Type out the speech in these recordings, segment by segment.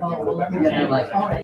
Oh, well, let me get it. Like, all right.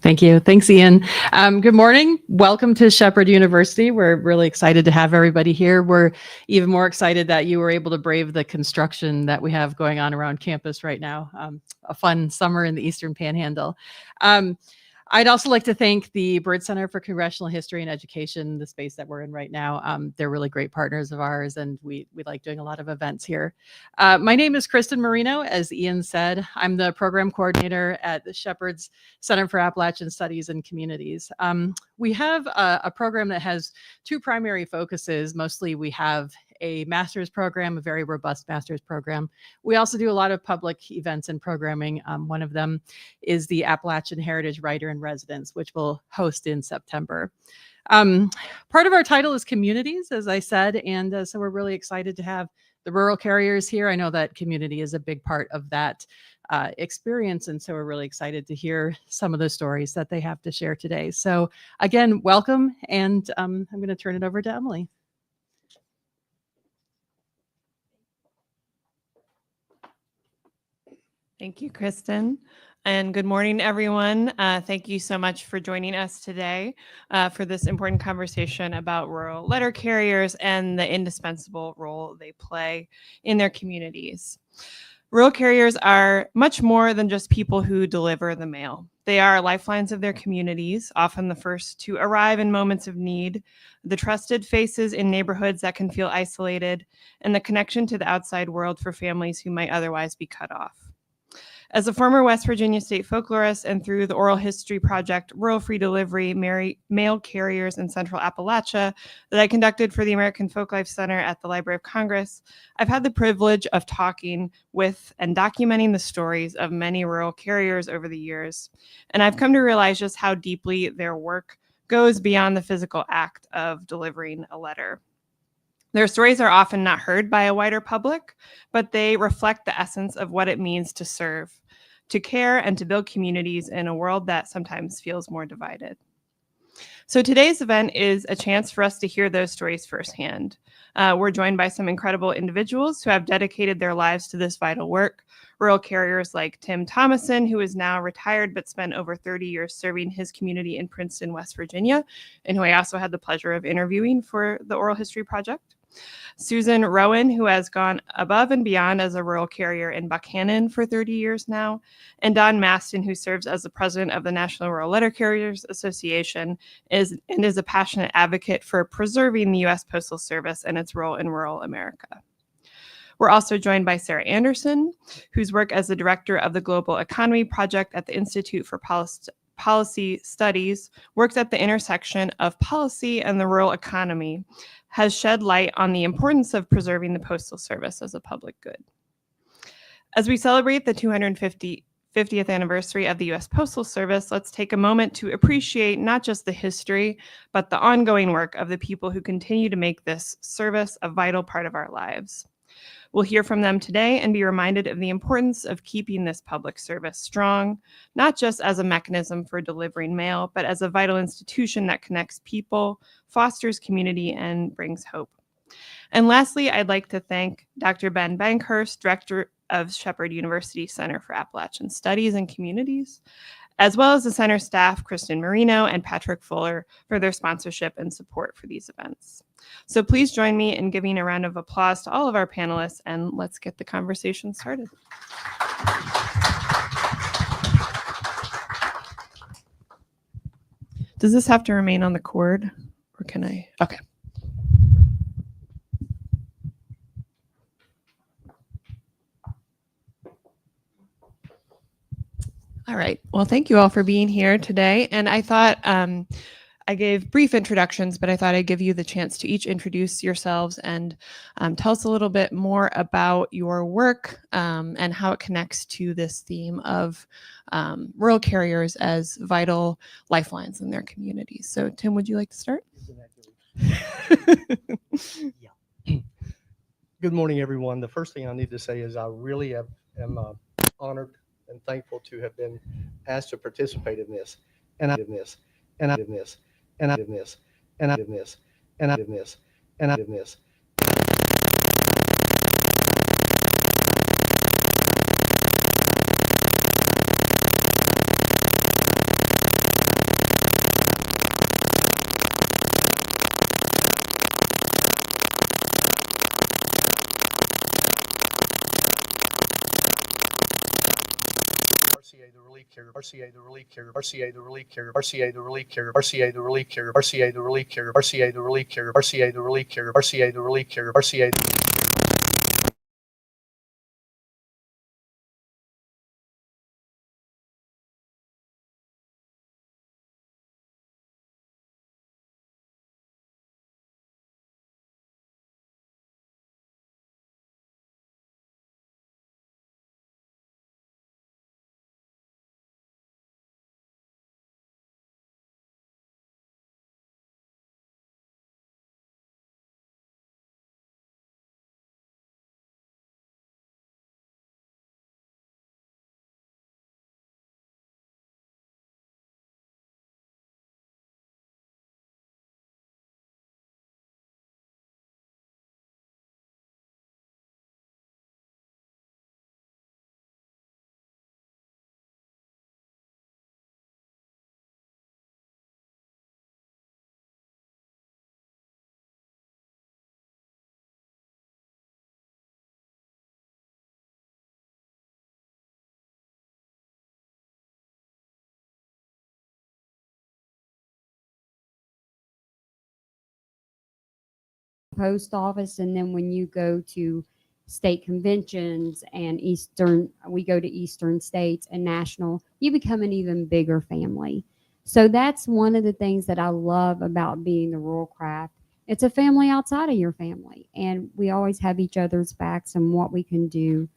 Thank you. Thanks, Ian. Good morning. Welcome to Shepherd University. We're really excited to have everybody here. We're even more excited that you were able to brave the construction that we have going on around campus right now. A fun summer in the Eastern Panhandle. I'd also like to thank the Byrd Center for Congressional History and Education, the space that we're in right now. They're really great partners of ours, and we like doing a lot of events here. My name is Kristen Marino. As Ian said, I'm the program coordinator at the Shepherd's Center for Appalachian Studies and Communities. We have a program that has two primary focuses. Mostly we have a master's program, a very robust master's program. We also do a lot of public events and programming. One of them is the Appalachian Heritage Writer in Residence, which we'll host in September. Part of our title is communities, as I said, and so we're really excited to have the rural carriers here. I know that community is a big part of that experience, and so we're really excited to hear some of the stories that they have to share today. So again, welcome, and I'm going to turn it over to Emily. Thank you, Kristen. And good morning, everyone. Thank you so much for joining us today for this important conversation about rural letter carriers and the indispensable role they play in their communities. Rural carriers are much more than just people who deliver the mail. They are lifelines of their communities, often the first to arrive in moments of need, the trusted faces in neighborhoods that can feel isolated, and the connection to the outside world for families who might otherwise be cut off. As a former West Virginia state folklorist and through the oral history project Rural Free Delivery Mail Carriers in Central Appalachia that I conducted for the American Folklife Center at the Library of Congress, I've had the privilege of talking with and documenting the stories of many rural carriers over the years. And I've come to realize just how deeply their work goes beyond the physical act of delivering a letter. Their stories are often not heard by a wider public, but they reflect the essence of what it means to serve, to care, and to build communities in a world that sometimes feels more divided. So today's event is a chance for us to hear those stories firsthand. We're joined by some incredible individuals who have dedicated their lives to this vital work. Rural carriers like Tim Thomason, who is now retired but spent over 30 years serving his community in Princeton, West Virginia, and who I also had the pleasure of interviewing for the Oral History Project. Susan Rowan, who has gone above and beyond as a rural carrier in Buckhannon for 30 years now, and Don Maston, who serves as the president of the National Rural Letter Carriers Association is a passionate advocate for preserving the U.S. Postal Service and its role in rural America. We're also joined by Sarah Anderson, whose work as the director of the Global Economy Project at the Institute for Policy Studies works at the intersection of policy and the rural economy, has shed light on the importance of preserving the Postal Service as a public good. As we celebrate the 250th anniversary of the U.S. Postal Service, let's take a moment to appreciate not just the history, but the ongoing work of the people who continue to make this service a vital part of our lives. We'll hear from them today and be reminded of the importance of keeping this public service strong, not just as a mechanism for delivering mail, but as a vital institution that connects people, fosters community, and brings hope. And lastly, I'd like to thank Dr. Ben Bankhurst, Director of Shepherd University Center for Appalachian Studies and Communities, as well as the center staff, Kristen Marino and Patrick Fuller, for their sponsorship and support for these events. So please join me in giving a round of applause to all of our panelists, and let's get the conversation started. Does this have to remain on the cord, or can I? Okay. All right. Well, thank you all for being here today. And I thought I gave brief introductions, but I thought I'd give you the chance to each introduce yourselves and tell us a little bit more about your work and how it connects to this theme of rural carriers as vital lifelines in their communities. So, Tim, would you like to start? Yeah. Good morning, everyone. The first thing I need to say is I really am honored and thankful to have been asked to participate in this, and I did this, and I did this, and I did this, and I did this, and I did this, and I did this. RCA the relief carrier, RCA the relief carrier, RCA the relief carrier, RCA the relief carrier, RCA the relief carrier, RCA the relief carrier, RCA the relief carrier, RCA the relief carrier, RCA the relief carrier, RCA the post office, and then when you go to state conventions and we go to eastern states and national, you become an even bigger family. So that's one of the things that I love about being the rural craft. It's a family outside of your family, and we always have each other's backs and what we can do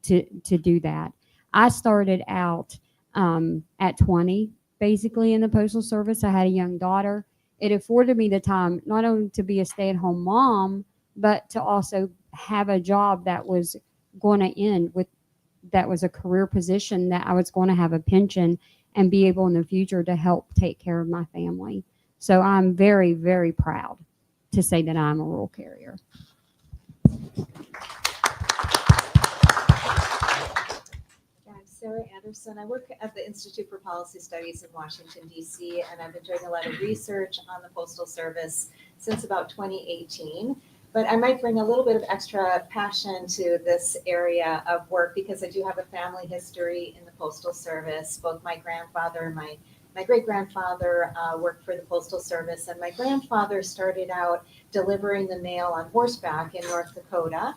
to do that. I started out at 20 basically in the postal service. I had a young daughter. It afforded me the time not only to be a stay-at-home mom, but to also have a job that was going to end with, that was a career position that I was going to have a pension and be able in the future to help take care of my family. So I'm very, very proud to say that I'm a rural carrier. I'm Sarah Anderson. I work at the Institute for Policy Studies in Washington, D.C., and I've been doing a lot of research on the Postal Service since about 2018. But I might bring a little bit of extra passion to this area of work because I do have a family history in the Postal Service. Both my grandfather and my great-grandfather worked for the Postal Service, and my grandfather started out delivering the mail on horseback in North Dakota.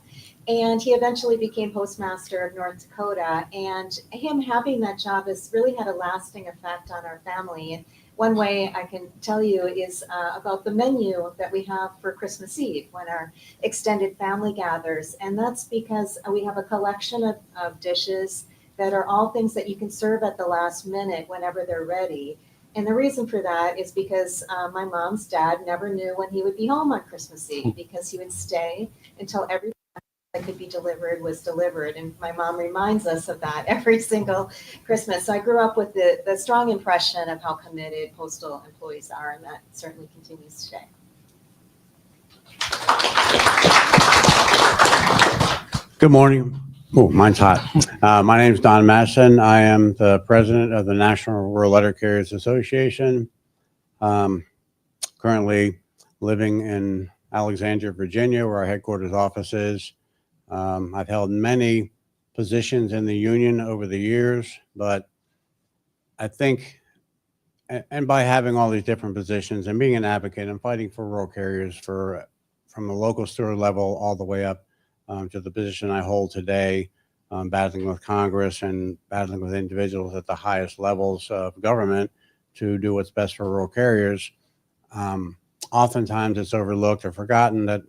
And he eventually became postmaster of North Dakota. And him having that job has really had a lasting effect on our family. And one way I can tell you is about the menu that we have for Christmas Eve when our extended family gathers. And that's because we have a collection of dishes that are all things that you can serve at the last minute whenever they're ready. And the reason for that is because my mom's dad never knew when he would be home on Christmas Eve because he would stay until every that could be delivered was delivered. And my mom reminds us of that every single Christmas. So I grew up with the strong impression of how committed postal employees are, and that certainly continues today. Good morning. Oh, mine's hot. My name is Don Masson. I am the president of the National Rural Letter Carriers Association. Currently living in Alexandria, Virginia, where our headquarters office is. I've held many positions in the union over the years, but I think, and by having all these different positions and being an advocate and fighting for rural carriers from the local store level all the way up to the position I hold today, battling with Congress and battling with individuals at the highest levels of government to do what's best for rural carriers. Oftentimes it's overlooked or forgotten that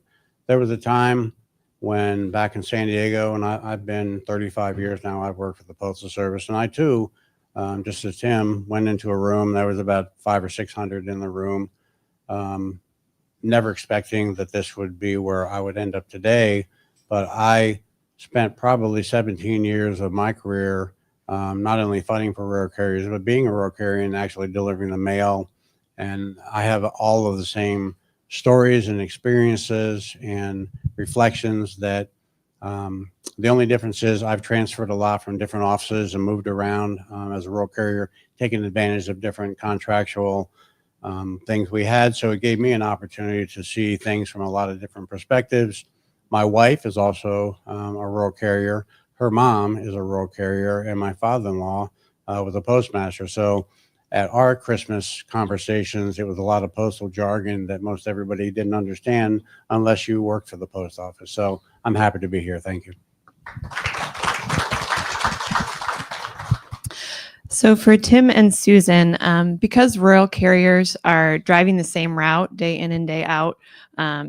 there was a time when back in San Diego, and I've been 35 years now, I've worked for the Postal Service, and I too, just as Tim, went into a room, there was about 500 or 600 in the room, never expecting that this would be where I would end up today. But I spent probably 17 years of my career not only fighting for rural carriers, but being a rural carrier and actually delivering the mail. And I have all of the same stories and experiences and reflections that the only difference is I've transferred a lot from different offices and moved around as a rural carrier, taking advantage of different contractual things we had. So it gave me an opportunity to see things from a lot of different perspectives. My wife is also a rural carrier. Her mom is a rural carrier, and my father-in-law with the postmaster. So at our Christmas conversations, it was a lot of postal jargon that most everybody didn't understand unless you worked for the post office. So I'm happy to be here. Thank you. So for Tim and Susan, because rural carriers are driving the same route day in and day out,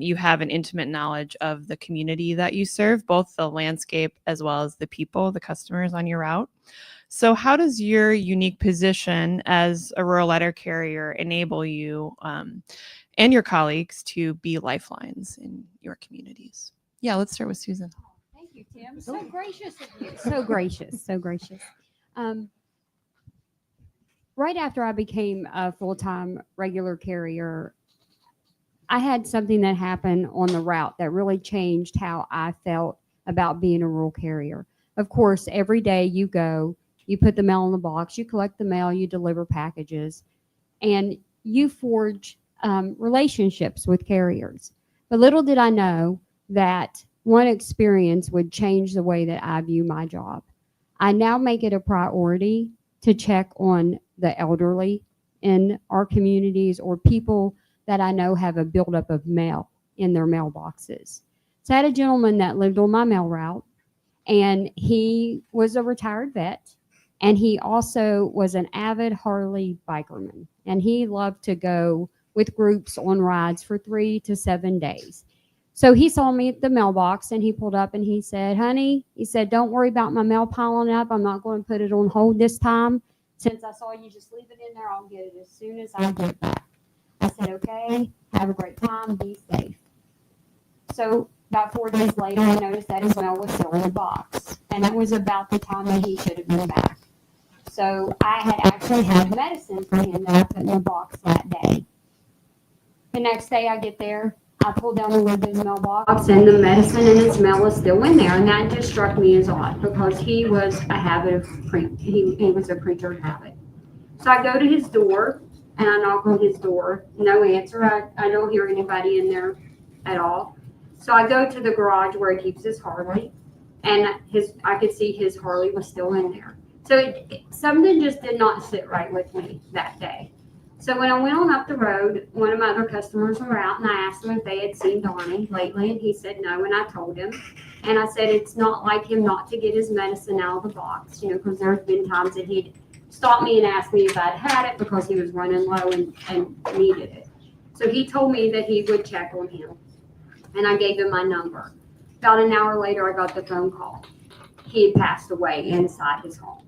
you have an intimate knowledge of the community that you serve, both the landscape as well as the people, the customers on your route. So how does your unique position as a rural letter carrier enable you and your colleagues to be lifelines in your communities? Yeah, let's start with Susan. Thank you, Tim. So gracious of you. So gracious. So gracious. Right after I became a full-time regular carrier, I had something that happened on the route that really changed how I felt about being a rural carrier. Of course, every day you go, you put the mail in the box, you collect the mail, you deliver packages, and you forge relationships with carriers. But little did I know that one experience would change the way that I view my job. I now make it a priority to check on the elderly in our communities or people that I know have a buildup of mail in their mailboxes. So I had a gentleman that lived on my mail route, and he was a retired vet, and he also was an avid Harley bikerman, and he loved to go with groups on rides for 3 to 7 days. So he saw me at the mailbox, and he pulled up and he said, "Honey," he said, "don't worry about my mail piling up. I'm not going to put it on hold this time. Since I saw you just leave it in there, I'll get it as soon as I get back." I said, "Okay, have a great time, be safe." So about 4 days later, I noticed that his mail was still in the box, and it was about the time that he should have been back. So I had actually had medicine for him that I put in the box that day. The next day I get there, I pull down the lid of his mailbox, and the medicine and his mail is still in there, and that just struck me as odd because he was he was a creature of habit. So I go to his door and I knock on his door. No answer. I don't hear anybody in there at all. So I go to the garage where he keeps his Harley, and I could see his Harley was still in there. So something just did not sit right with me that day. So when I went on up the road, one of my other customers were out, and I asked him if they had seen Donnie lately, and he said no, and I told him. And I said it's not like him not to get his medicine out of the box, because there's been times that he'd stop me and ask me if I'd had it because he was running low and needed it. So he told me that he would check on him, and I gave him my number. About an hour later, I got the phone call. He had passed away inside his home.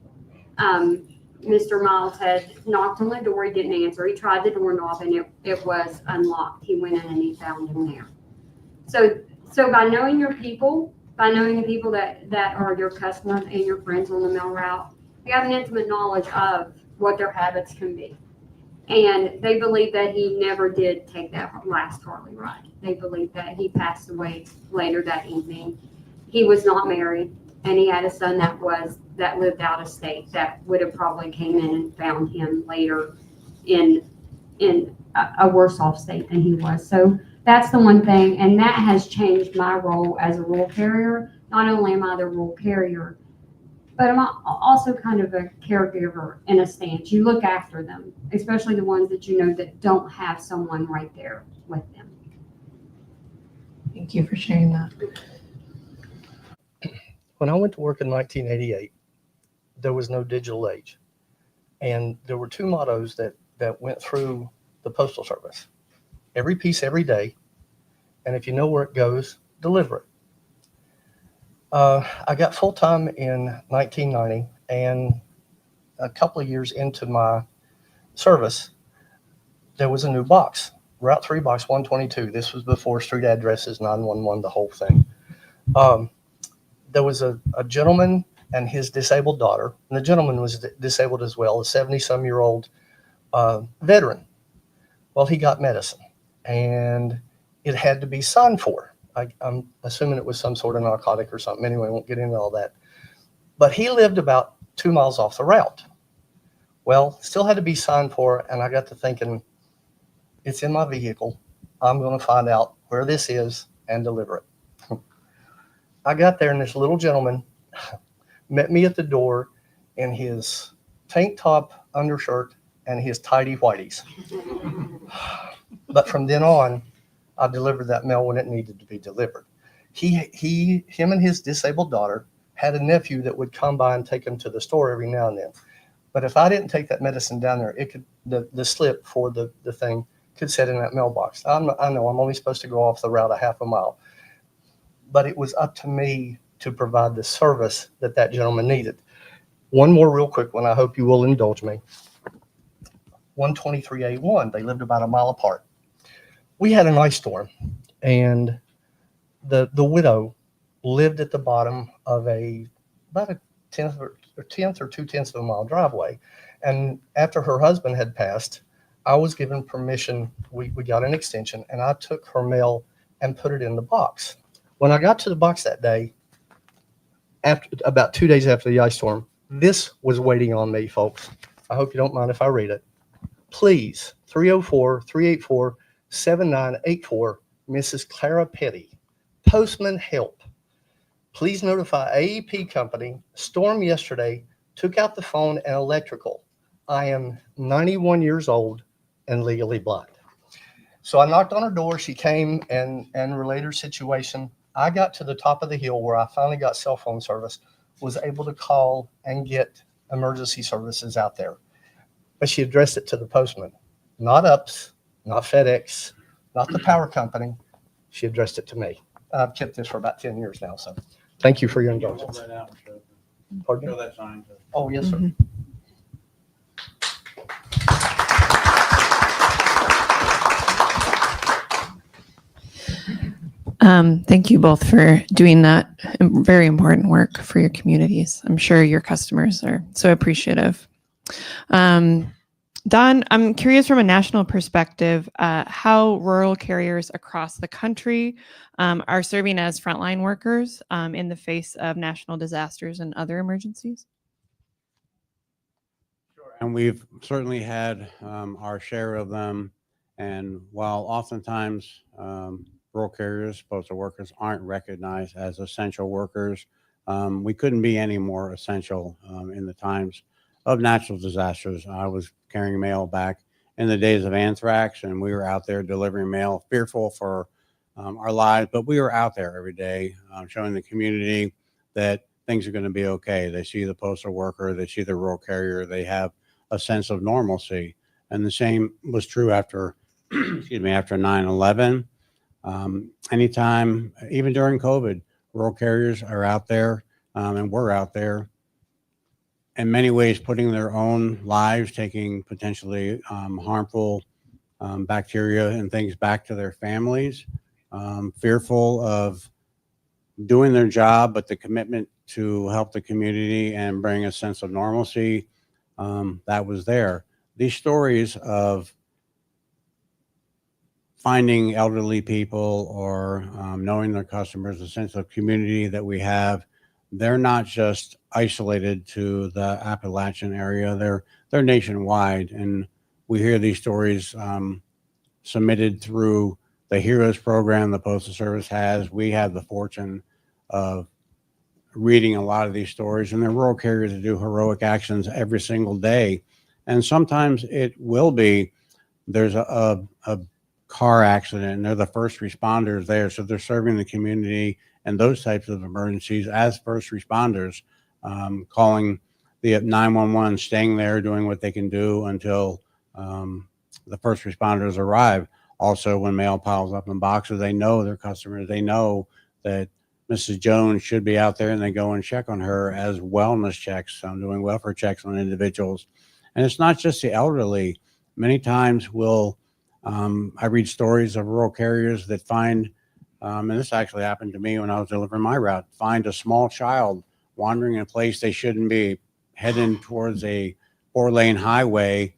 Mr. Miles had knocked on the door. He didn't answer. He tried the doorknob, and it was unlocked. He went in and he found him there. So by knowing your people, by knowing the people that are your customers and your friends on the mail route, you have an intimate knowledge of what their habits can be. And they believe that he never did take that last Harley ride. They believe that he passed away later that evening. He was not married, and he had a son that lived out of state that would have probably came in and found him later in a worse off state than he was. So that's the one thing, and that has changed my role as a rural carrier. Not only am I the rural carrier, but I'm also kind of a caregiver in a stance. You look after them, especially the ones that that don't have someone right there with them. Thank you for sharing that. When I went to work in 1988, there was no digital age. And there were two mottos that went through the Postal Service. Every piece, every day. And if you know where it goes, deliver it. I got full-time in 1990, and a couple of years into my service, there was a new box, Route 3 Box 122. This was before street addresses, 911, the whole thing. There was a gentleman and his disabled daughter, and the gentleman was disabled as well, a 70-some-year-old veteran. Well, he got medicine, and it had to be signed for. I'm assuming it was some sort of narcotic or something. Anyway, I won't get into all that. But he lived about 2 miles off the route. Well, still had to be signed for, and I got to thinking, it's in my vehicle. I'm going to find out where this is and deliver it. I got there, and this little gentleman met me at the door in his tank top, undershirt, and his tidy whities. But from then on, I delivered that mail when it needed to be delivered. Him and his disabled daughter had a nephew that would come by and take him to the store every now and then. But if I didn't take that medicine down there, it could the slip for the thing could sit in that mailbox. I know I'm only supposed to go off the route a half a mile, but it was up to me to provide the service that gentleman needed. One more real quick one. I hope you will indulge me. 123A1. They lived about a mile apart. We had an ice storm, and the widow lived at the bottom of about a tenth or 2/10 of a mile driveway. And after her husband had passed, I was given permission. We got an extension, and I took her mail and put it in the box. When I got to the box that day, after about 2 days after the ice storm, this was waiting on me, folks. I hope you don't mind if I read it. Please, 304-384-7984, Mrs. Clara Petty. Postman help. Please notify AEP company. Storm yesterday took out the phone and electrical. I am 91 years old and legally blind. So I knocked on her door. She came and relayed her situation. I got to the top of the hill where I finally got cell phone service, was able to call and get emergency services out there. But she addressed it to the postman, not UPS, not FedEx, not the power company. She addressed it to me. I've kept this for about 10 years now, so thank you for your indulgence. Pardon me? Show that sign. Oh, yes, sir. Thank you both for doing that very important work for your communities. I'm sure your customers are so appreciative. Don, I'm curious from a national perspective, how rural carriers across the country are serving as frontline workers in the face of national disasters and other emergencies? And we've certainly had our share of them. And while oftentimes rural carriers, postal workers aren't recognized as essential workers, we couldn't be any more essential in the times of natural disasters. I was carrying mail back in the days of anthrax, and we were out there delivering mail, fearful for our lives, but we were out there every day showing the community that things are going to be okay. They see the postal worker, they see the rural carrier, they have a sense of normalcy. And the same was true after, excuse me, after 9/11. Anytime, even during COVID, rural carriers are out there and we're out there in many ways putting their own lives, taking potentially harmful bacteria and things back to their families, fearful of doing their job, but the commitment to help the community and bring a sense of normalcy that was there. These stories of finding elderly people or knowing their customers, the sense of community that we have, they're not just isolated to the Appalachian area. They're nationwide, and we hear these stories submitted through the Heroes program the Postal Service has. We have the fortune of reading a lot of these stories, and they're rural carriers that do heroic actions every single day. And sometimes it will be there's a car accident and they're the first responders there, so they're serving the community and those types of emergencies as first responders, calling the 911, staying there, doing what they can do until the first responders arrive. Also, when mail piles up in boxes, they know their customers, they know that Mrs. Jones should be out there, and they go and check on her as wellness checks, doing welfare checks on individuals. And it's not just the elderly. Many times I read stories of rural carriers that find, and this actually happened to me when I was delivering my route, find a small child wandering in a place they shouldn't be, heading towards a 4-lane highway.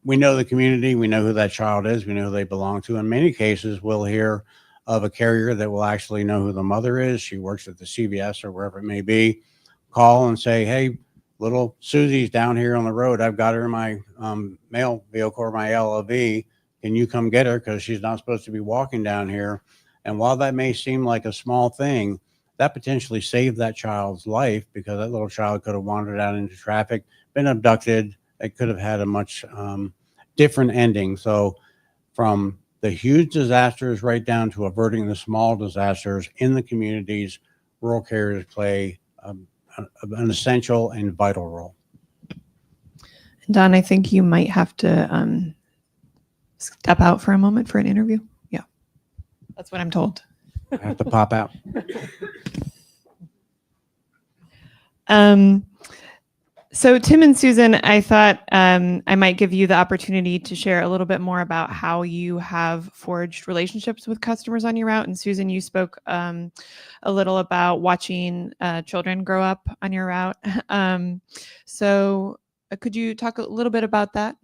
We know the community, we know who that child is, we know who they belong to. In many cases, we'll hear of a carrier that will actually know who the mother is. She works at the CVS or wherever it may be. Call and say, hey, little Susie's down here on the road. I've got her in my mail vehicle or my LLV. Can you come get her? Because she's not supposed to be walking down here. And while that may seem like a small thing, that potentially saved that child's life, because that little child could have wandered out into traffic, been abducted. It could have had a much different ending. So from the huge disasters right down to averting the small disasters in the communities, rural carriers play an essential and vital role. Don, I think you might have to step out for a moment for an interview. Yeah, that's what I'm told. I have to pop out. So Tim and Susan, I thought I might give you the opportunity to share a little bit more about how you have forged relationships with customers on your route. And Susan, you spoke a little about watching children grow up on your route. So could you talk a little bit about that?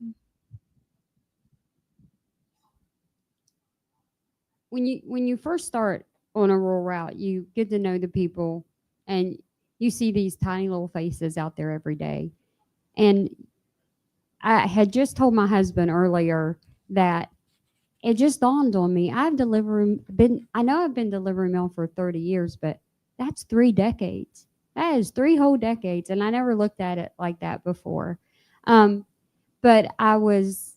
When you first start on a rural route, you get to know the people, and you see these tiny little faces out there every day. And I had just told my husband earlier that it just dawned on me. I know I've been delivering mail for 30 years, but that's 3 decades. That is 3 whole decades. And I never looked at it like that before. But I was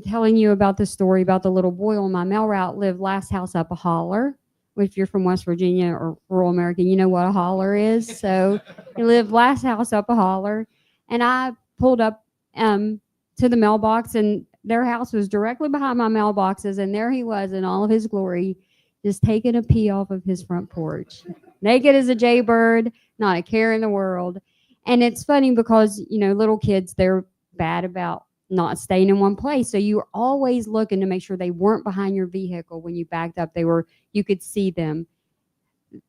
telling you about the story about the little boy on my mail route lived last house up a holler. If you're from West Virginia or rural America, you know what a holler is. So he lived last house up a holler. And I pulled up to the mailbox, and their house was directly behind my mailboxes. And there he was in all of his glory, just taking a pee off of his front porch. Naked as a jaybird, not a care in the world. And it's funny because, little kids, they're bad about not staying in one place. So you were always looking to make sure they weren't behind your vehicle when you backed up. You could see them.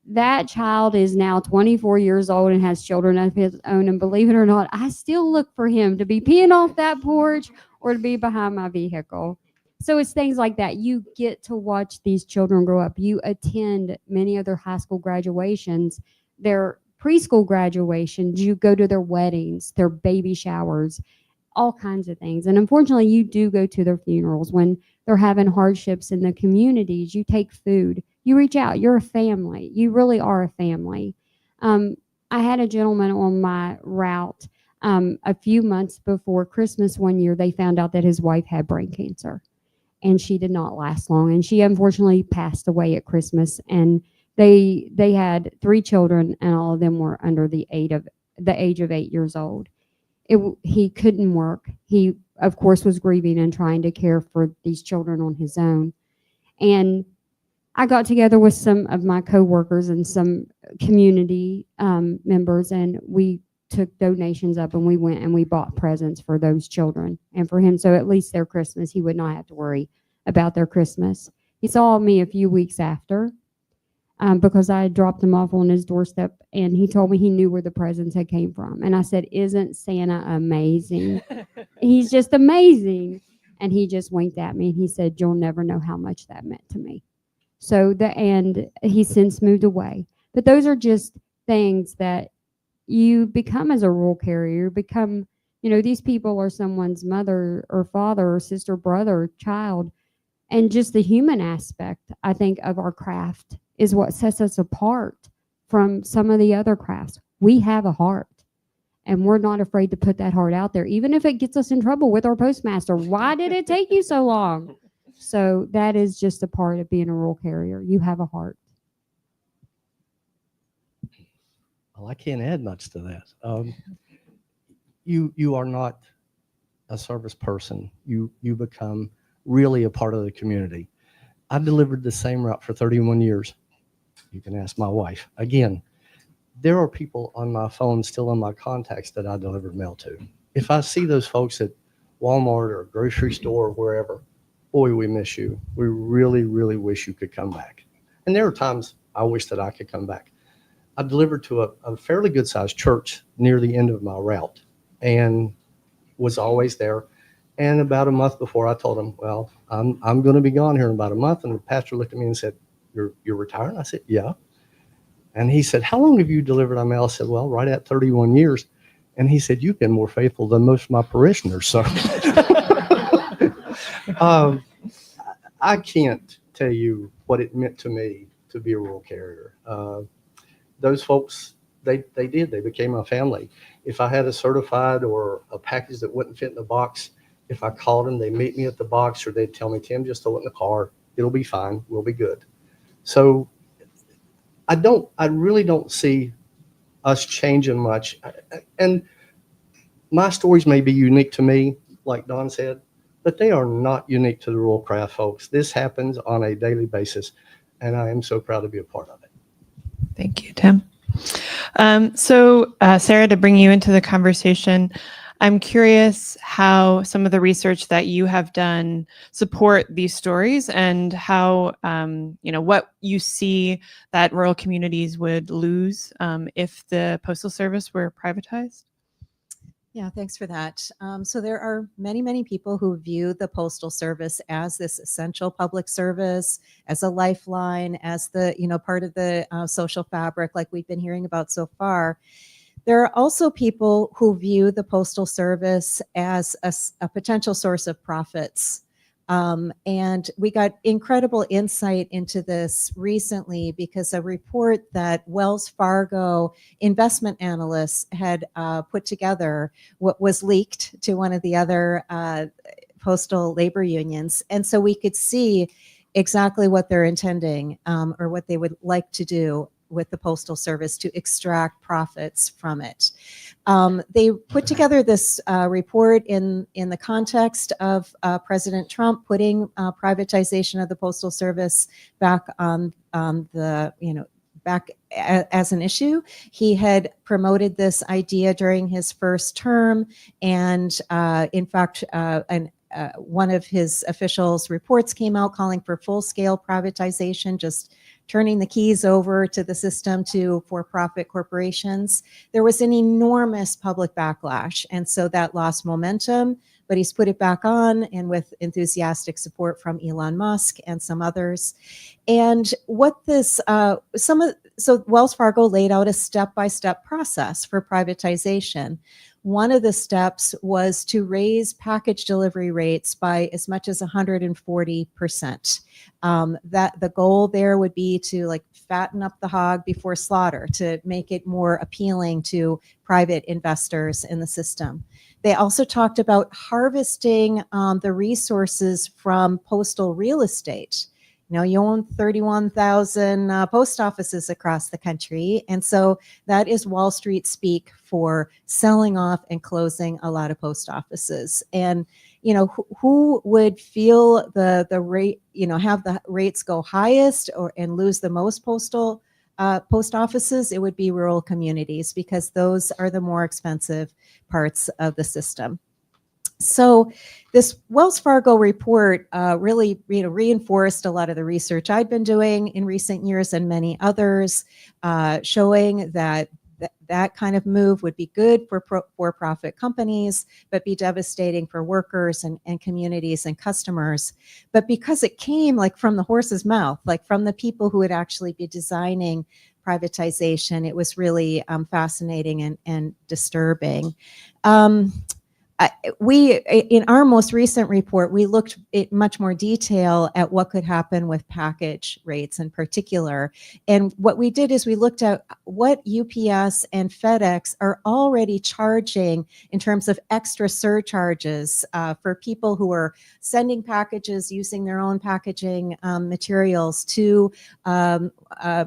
That child is now 24 years old and has children of his own. And believe it or not, I still look for him to be peeing off that porch or to be behind my vehicle. So it's things like that. You get to watch these children grow up. You attend many of their high school graduations, their preschool graduations. You go to their weddings, their baby showers, all kinds of things. And unfortunately, you do go to their funerals when they're having hardships in the communities. You take food, you reach out, you're a family. You really are a family. I had a gentleman on my route a few months before Christmas one year. They found out that his wife had brain cancer, and she did not last long. And she unfortunately passed away at Christmas. And they had 3 children, and all of them were under the age of 8 years old. He couldn't work. He, of course, was grieving and trying to care for these children on his own. And I got together with some of my coworkers and some community members, and we took donations up, and we went and we bought presents for those children and for him. So at least their Christmas, he would not have to worry about their Christmas. He saw me a few weeks after because I had dropped him off on his doorstep, and he told me he knew where the presents had came from. And I said, "Isn't Santa amazing?" He's just amazing. And he just winked at me, and he said, "You'll never know how much that meant to me." So he's since moved away. But those are just things that you become as a rural carrier. These people are someone's mother or father or sister, brother, or child. And just the human aspect, I think, of our craft is what sets us apart from some of the other crafts. We have a heart, and we're not afraid to put that heart out there, even if it gets us in trouble with our postmaster. Why did it take you so long? So that is just a part of being a rural carrier. You have a heart. Well, I can't add much to that. You are not a service person. You become really a part of the community. I've delivered the same route for 31 years. You can ask my wife. Again, there are people on my phone still in my contacts that I delivered mail to. If I see those folks at Walmart or grocery store or wherever, boy, we miss you. We really, really wish you could come back. And there are times I wish that I could come back. I delivered to a fairly good sized church near the end of my route and was always there. And about a month before, I told him, "Well, I'm going to be gone here in about a month." And the pastor looked at me and said, You're retiring? I said, "Yeah." And he said, "How long have you delivered on mail?" I said, "Well, right at 31 years. And he said, "You've been more faithful than most of my parishioners." So I can't tell you what it meant to me to be a rural carrier. Those folks, they became my family. If I had a certified or a package that wouldn't fit in the box, if I called them, they meet me at the box, or they'd tell me, Tim, just throw it in the car. It'll be fine. We'll be good. So I really don't see us changing much. And my stories may be unique to me, like Don said, but they are not unique to the rural craft folks. This happens on a daily basis, and I am so proud to be a part of it. Thank you, Tim. Sarah, to bring you into the conversation, I'm curious how some of the research that you have done support these stories, and how, what you see that rural communities would lose if the Postal Service were privatized. Yeah, thanks for that. So there are many, many people who view the Postal Service as this essential public service, as a lifeline, as the, part of the social fabric like we've been hearing about so far. There are also people who view the Postal Service as a potential source of profits. And we got incredible insight into this recently because a report that Wells Fargo investment analysts had put together what was leaked to one of the other postal labor unions. And so we could see exactly what they're intending or what they would like to do with the Postal Service to extract profits from it. They put together this report in the context of President Trump putting privatization of the Postal Service back on back as an issue. He had promoted this idea during his first term, and in fact, one of his officials' reports came out calling for full-scale privatization, just turning the keys over to the system to for-profit corporations. There was an enormous public backlash, and so that lost momentum, but he's put it back on, and with enthusiastic support from Elon Musk and some others. And what this, so Wells Fargo laid out a step-by-step process for privatization. One of the steps was to raise package delivery rates by as much as 140%. That the goal there would be to fatten up the hog before slaughter, to make it more appealing to private investors in the system. They also talked about harvesting the resources from postal real estate. You own 31,000 post offices across the country. And so that is Wall Street speak for selling off and closing a lot of post offices. And, who would feel the rate, have the rates go highest and lose the most post offices? It would be rural communities, because those are the more expensive parts of the system. So this Wells Fargo report really reinforced a lot of the research I'd been doing in recent years and many others, showing that that kind of move would be good for for-profit companies, but be devastating for workers and communities and customers. But because it came from the horse's mouth, from the people who would actually be designing privatization, it was really fascinating and disturbing. We, in our most recent report, we looked in much more detail at what could happen with package rates in particular. And what we did is we looked at what UPS and FedEx are already charging in terms of extra surcharges for people who are sending packages using their own packaging materials to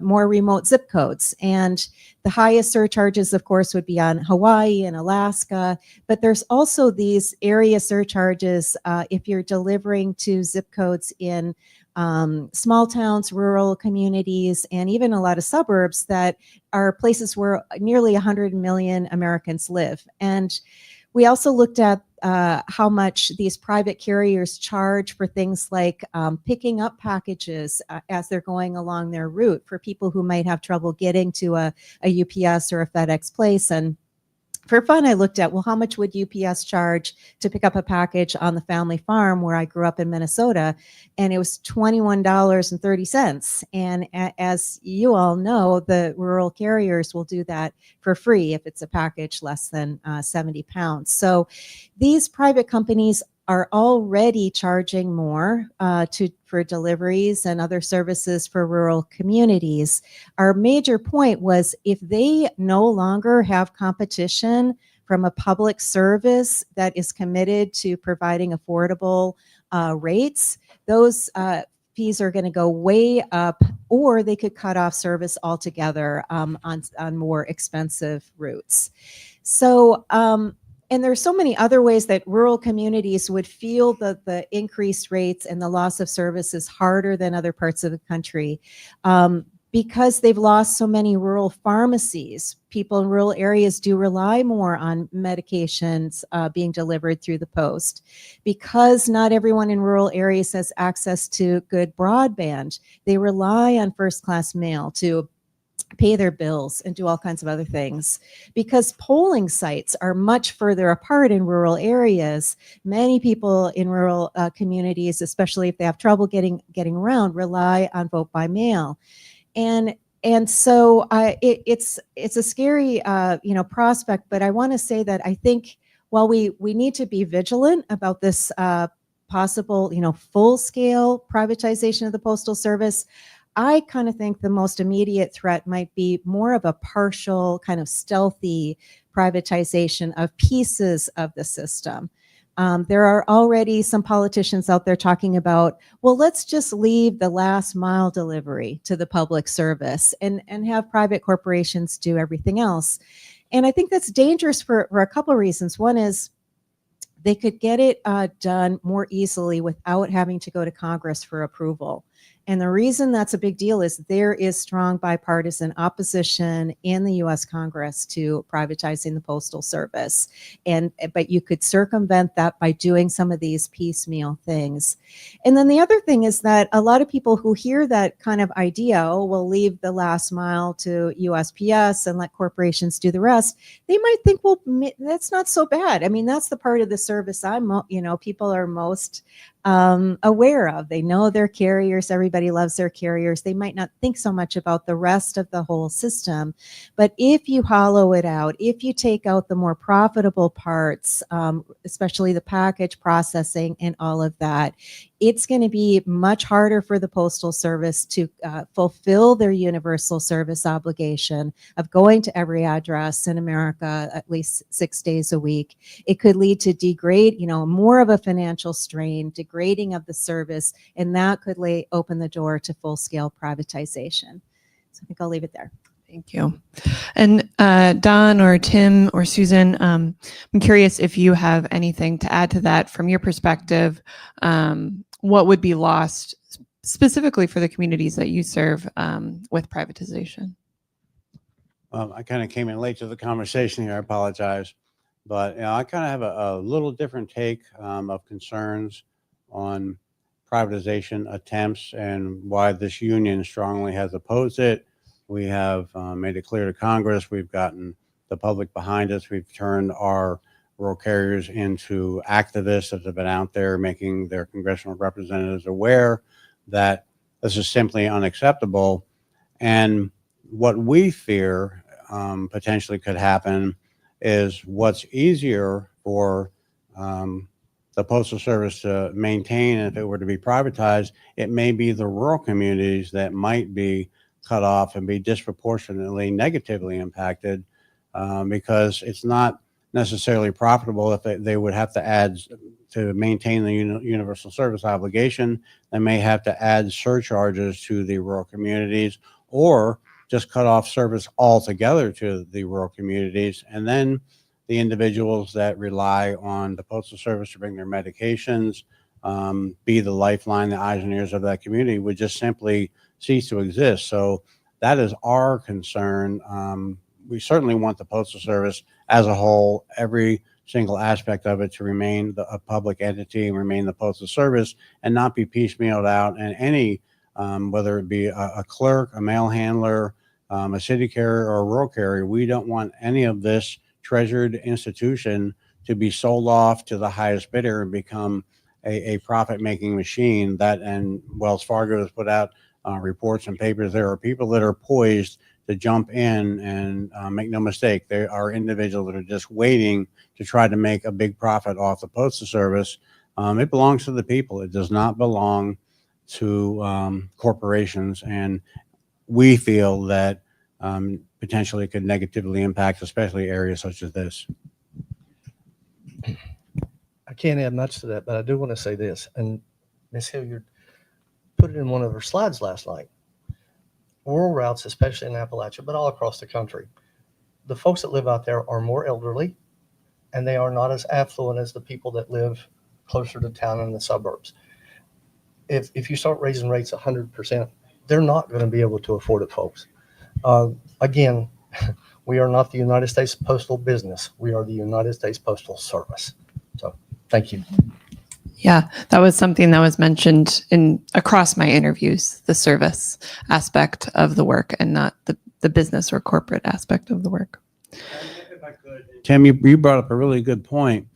more remote zip codes. And the highest surcharges, of course, would be on Hawaii and Alaska, but there's also these area surcharges if you're delivering to zip codes in small towns, rural communities, and even a lot of suburbs that are places where nearly 100 million Americans live. And we also looked at how much these private carriers charge for things like picking up packages as they're going along their route for people who might have trouble getting to a UPS or a FedEx place. And for fun, I looked at, well, how much would UPS charge to pick up a package on the family farm where I grew up in Minnesota? And it was $21.30. And as you all know, the rural carriers will do that for free if it's a package less than 70 pounds. So these private companies are already charging more for deliveries and other services for rural communities. Our major point was if they no longer have competition from a public service that is committed to providing affordable rates, those fees are going to go way up, or they could cut off service altogether on more expensive routes. So, and there's so many other ways that rural communities would feel the increased rates and the loss of services harder than other parts of the country. Because they've lost so many rural pharmacies. People in rural areas do rely more on medications being delivered through the post. Because not everyone in rural areas has access to good broadband, they rely on first-class mail to pay their bills and do all kinds of other things. Because polling sites are much further apart in rural areas, many people in rural communities, especially if they have trouble getting around, rely on vote by mail. And so it's a scary prospect, but I want to say that I think while we need to be vigilant about this possible full scale privatization of the Postal Service, I kind of think the most immediate threat might be more of a partial kind of stealthy privatization of pieces of the system. There are already some politicians out there talking about, well, let's just leave the last mile delivery to the public service and have private corporations do everything else. And I think that's dangerous for a couple of reasons. One is they could get it done more easily without having to go to Congress for approval. And the reason that's a big deal is there is strong bipartisan opposition in the U.S. Congress to privatizing the Postal Service. But you could circumvent that by doing some of these piecemeal things. And then the other thing is that a lot of people who hear that kind of idea, oh, we'll leave the last mile to USPS and let corporations do the rest, they might think, well, that's not so bad. I mean, that's the part of the service people are most aware of. They know their carriers. Everybody loves their carriers. They might not think so much about the rest of the whole system. But if you hollow it out, if you take out the more profitable parts, especially the package processing and all of that, it's going to be much harder for the Postal Service to fulfill their universal service obligation of going to every address in America at least 6 days a week. It could lead to more of a financial strain, degrading of the service, and that could open the door to full-scale privatization. So I think I'll leave it there. Thank you. And Don or Tim or Susan, I'm curious if you have anything to add to that from your perspective. What would be lost specifically for the communities that you serve with privatization? I kind of came in late to the conversation here. I apologize. But I kind of have a little different take of concerns on privatization attempts and why this union strongly has opposed it. We have made it clear to Congress. We've gotten the public behind us. We've turned our rural carriers into activists that have been out there making their congressional representatives aware that this is simply unacceptable. And what we fear potentially could happen is what's easier for the Postal Service to maintain, and if it were to be privatized, it may be the rural communities that might be cut off and be disproportionately negatively impacted because it's not necessarily profitable if they would have to add to maintain the universal service obligation. They may have to add surcharges to the rural communities or just cut off service altogether to the rural communities. And then the individuals that rely on the Postal Service to bring their medications, be the lifeline, the eyes and ears of that community, would just simply cease to exist. So that is our concern. We certainly want the Postal Service as a whole, every single aspect of it, to remain a public entity and remain the Postal Service and not be piecemealed out. And any, whether it be a clerk, a mail handler, a city carrier or a rural carrier, we don't want any of this treasured institution to be sold off to the highest bidder and become a profit-making machine. That, and Wells Fargo has put out reports and papers. There are people that are poised to jump in and make no mistake, there are individuals that are just waiting to try to make a big profit off the Postal Service. It belongs to the people. It does not belong to corporations. And we feel that potentially could negatively impact, especially areas such as this. I can't add much to that, but I do want to say this. And Ms. Hilliard put it in one of her slides last night. Rural routes, especially in Appalachia, but all across the country, the folks that live out there are more elderly, and they are not as affluent as the people that live closer to town in the suburbs. If you start raising rates 100%, they're not going to be able to afford it, folks. Again, we are not the United States Postal Business. We are the United States Postal Service. So thank you. Yeah, that was something that was mentioned across my interviews, the service aspect of the work and not the business or corporate aspect of the work. If I could, Tim, you brought up a really good point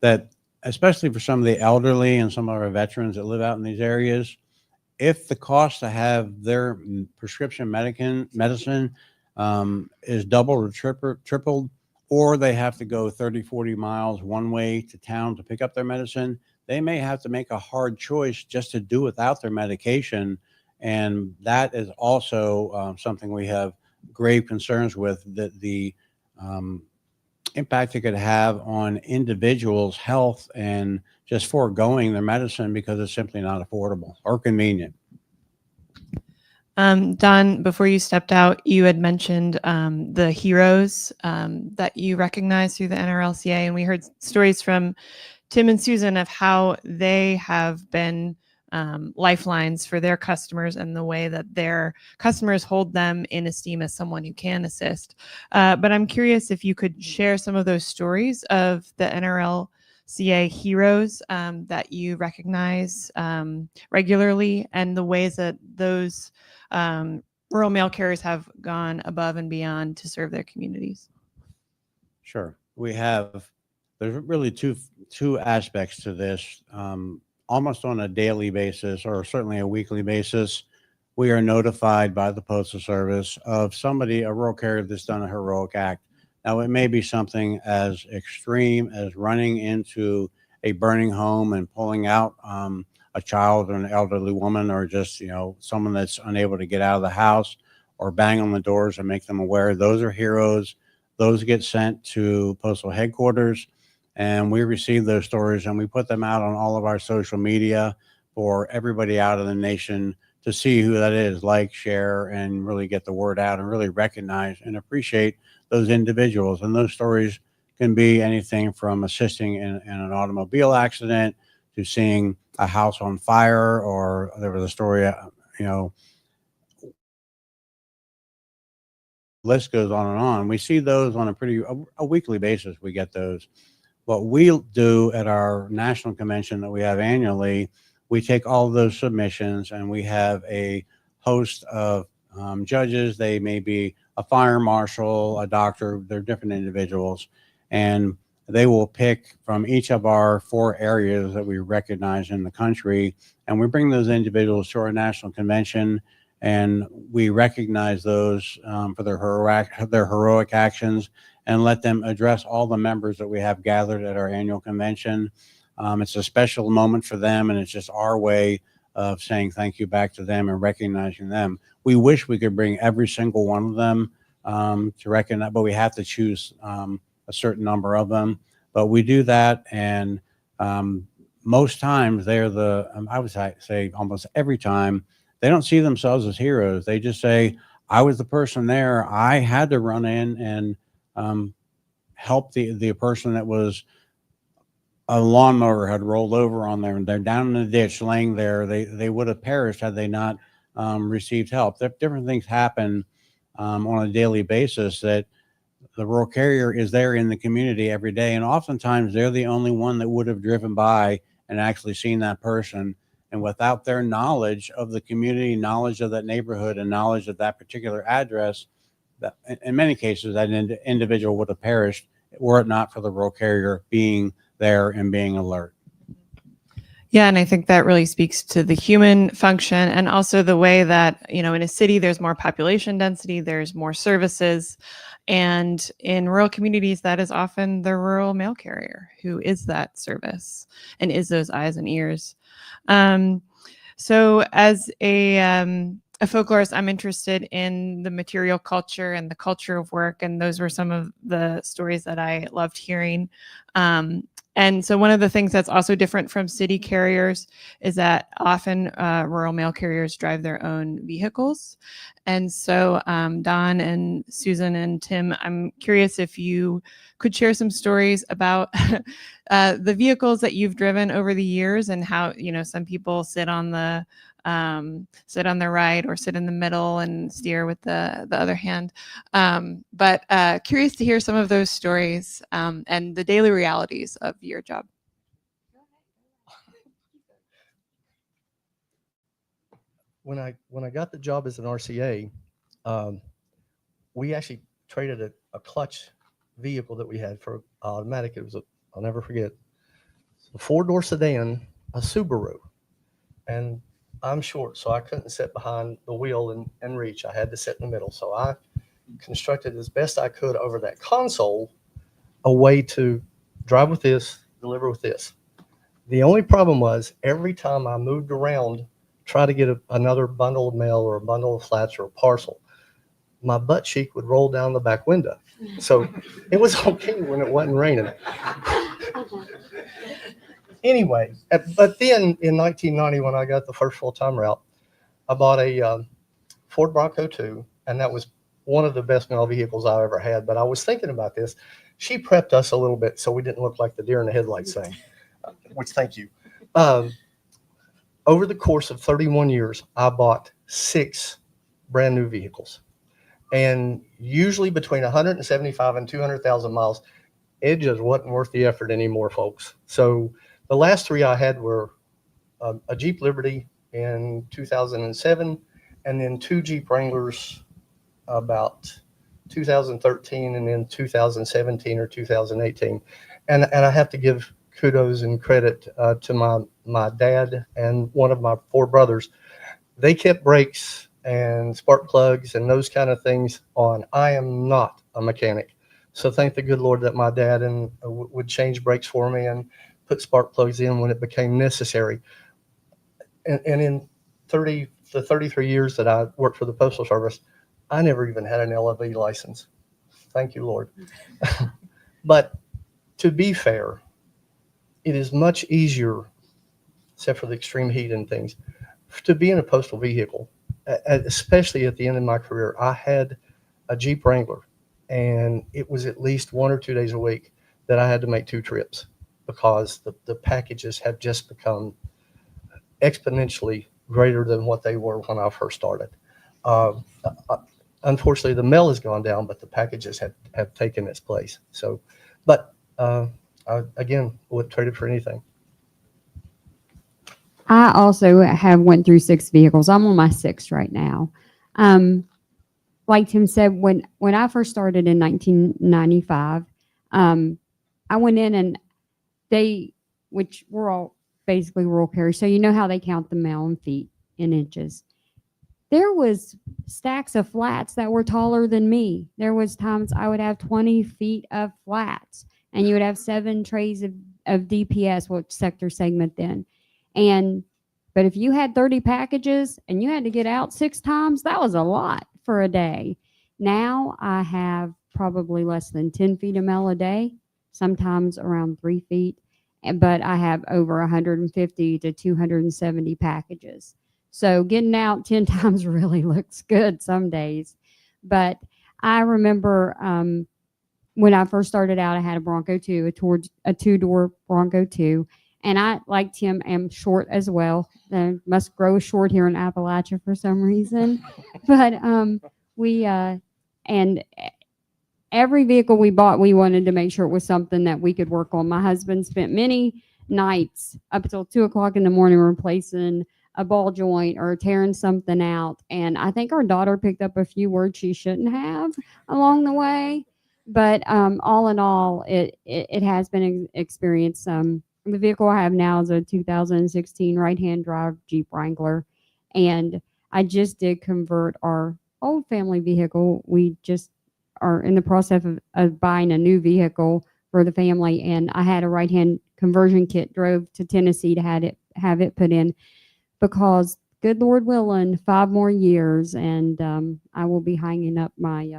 that especially for some of the elderly and some of our veterans that live out in these areas, if the cost to have their prescription medicine is doubled or tripled, or they have to go 30, 40 miles one way to town to pick up their medicine, they may have to make a hard choice just to do without their medication. And that is also something we have grave concerns with, that the impact it could have on individuals' health and just foregoing their medicine because it's simply not affordable or convenient. Don, before you stepped out, you had mentioned the heroes that you recognize through the NRLCA, and we heard stories from Tim and Susan of how they have been lifelines for their customers and the way that their customers hold them in esteem as someone who can assist. But I'm curious if you could share some of those stories of the NRLCA heroes that you recognize regularly, and the ways that those rural mail carriers have gone above and beyond to serve their communities. Sure. There's really two aspects to this. Almost on a daily basis, or certainly a weekly basis, we are notified by the Postal Service of somebody, a rural carrier that's done a heroic act. Now, it may be something as extreme as running into a burning home and pulling out a child or an elderly woman, or just, someone that's unable to get out of the house, or bang on the doors and make them aware. Those are heroes. Those get sent to postal headquarters, and we receive those stories and we put them out on all of our social media for everybody out of the nation to see who that is, like, share, and really get the word out and really recognize and appreciate those individuals. And those stories can be anything from assisting in an automobile accident to seeing a house on fire, or there was a story, list goes on and on. We see those on a weekly basis. We get those. What we do at our national convention that we have annually, we take all of those submissions and we have a host of judges. They may be a fire marshal, a doctor, they're different individuals, and they will pick from each of our 4 areas that we recognize in the country, and we bring those individuals to our national convention, and we recognize those for their heroic actions, and let them address all the members that we have gathered at our annual convention. It's a special moment for them, and it's just our way of saying thank you back to them and recognizing them. We wish we could bring every single one of them to recognize, but we have to choose a certain number of them. But we do that, and most times they're I would say almost every time, they don't see themselves as heroes. They just say, I was the person there. I had to run in and help the person that was a lawnmower had rolled over on there, and they're down in the ditch laying there. They would have perished had they not received help. Different things happen on a daily basis, that the rural carrier is there in the community every day, and oftentimes they're the only one that would have driven by and actually seen that person. And without their knowledge of the community, knowledge of that neighborhood, and knowledge of that particular address, that in many cases that individual would have perished were it not for the rural carrier being there and being alert. Yeah, and I think that really speaks to the human function, and also the way that, in a city, there's more population density, there's more services, And in rural communities, that is often the rural mail carrier who is that service and is those eyes and ears. So as a folklorist, I'm interested in the material culture and the culture of work, and those were some of the stories that I loved hearing. And so one of the things that's also different from city carriers is that often rural mail carriers drive their own vehicles. And so Don and Susan and Tim, I'm curious if you could share some stories about the vehicles that you've driven over the years and how, some people sit on the right or sit in the middle and steer with the other hand. But curious to hear some of those stories and the daily realities of your job. When I got the job as an RCA, we actually traded a clutch vehicle that we had for automatic. It was I'll never forget, a 4-door sedan, a Subaru, and I'm short, so I couldn't sit behind the wheel and reach. I had to sit in the middle. So I constructed as best I could over that console a way to drive with this, deliver with this. The only problem was every time I moved around, try to get another bundle of mail or a bundle of flats or a parcel, my butt cheek would roll down the back window. So it was okay when it wasn't raining. Anyway, but then in 1990, when I got the first full-time route, I bought a Ford Bronco 2, and that was one of the best mail vehicles I ever had. But I was thinking about this. She prepped us a little bit so we didn't look like the deer in the headlights thing, which thank you. Over the course of 31 years, I bought 6 brand new vehicles. And usually between 175 and 200,000 miles, it just wasn't worth the effort anymore, folks. So the last 3 I had were a Jeep Liberty in 2007, and then 2 Jeep Wranglers about 2013, and then 2017 or 2018. And I have to give kudos and credit to my dad and one of my 4 brothers. They kept brakes and spark plugs and those kind of things on. I am not a mechanic. So thank the good Lord that my dad would change brakes for me and put spark plugs in when it became necessary. And in 33 years that I worked for the Postal Service, I never even had an LLB license. Thank you, Lord. But to be fair, it is much easier, except for the extreme heat and things, to be in a postal vehicle, especially at the end of my career. I had a Jeep Wrangler, and it was at least 1 or 2 days a week that I had to make 2 trips because the packages have just become exponentially greater than what they were when I first started. Unfortunately, the mail has gone down, but the packages have taken its place. So, but I, again, wouldn't trade it for anything. I also have went through 6 vehicles. I'm on my 6th right now. Like Tim said, when I first started in 1995, I went in and which we're all basically rural carriers, so you know how they count the mail in feet, in inches. There was stacks of flats that were taller than me. There was times I would have 20 feet of flats, and you would have 7 trays of DPS, which sector segment then. But if you had 30 packages and you had to get out 6 times, that was a lot for a day. Now I have probably less than 10 feet of mail a day, sometimes around 3 feet, but I have over 150 to 270 packages. So getting out 10 times really looks good some days. But I remember when I first started out, I had a Bronco 2, a 2-door Bronco 2. And I, like Tim, am short as well. Must grow short here in Appalachia for some reason. But and every vehicle we bought, we wanted to make sure it was something that we could work on. My husband spent many nights up until 2 o'clock in the morning replacing a ball joint or tearing something out. And I think our daughter picked up a few words she shouldn't have along the way. But all in all, it has been an experience. The vehicle I have now is a 2016 right-hand drive Jeep Wrangler. And I just did convert our old family vehicle. We just are in the process of buying a new vehicle for the family, and I had a right-hand conversion kit, drove to Tennessee to have it put in, because good Lord willing, 5 more years, and I will be hanging up my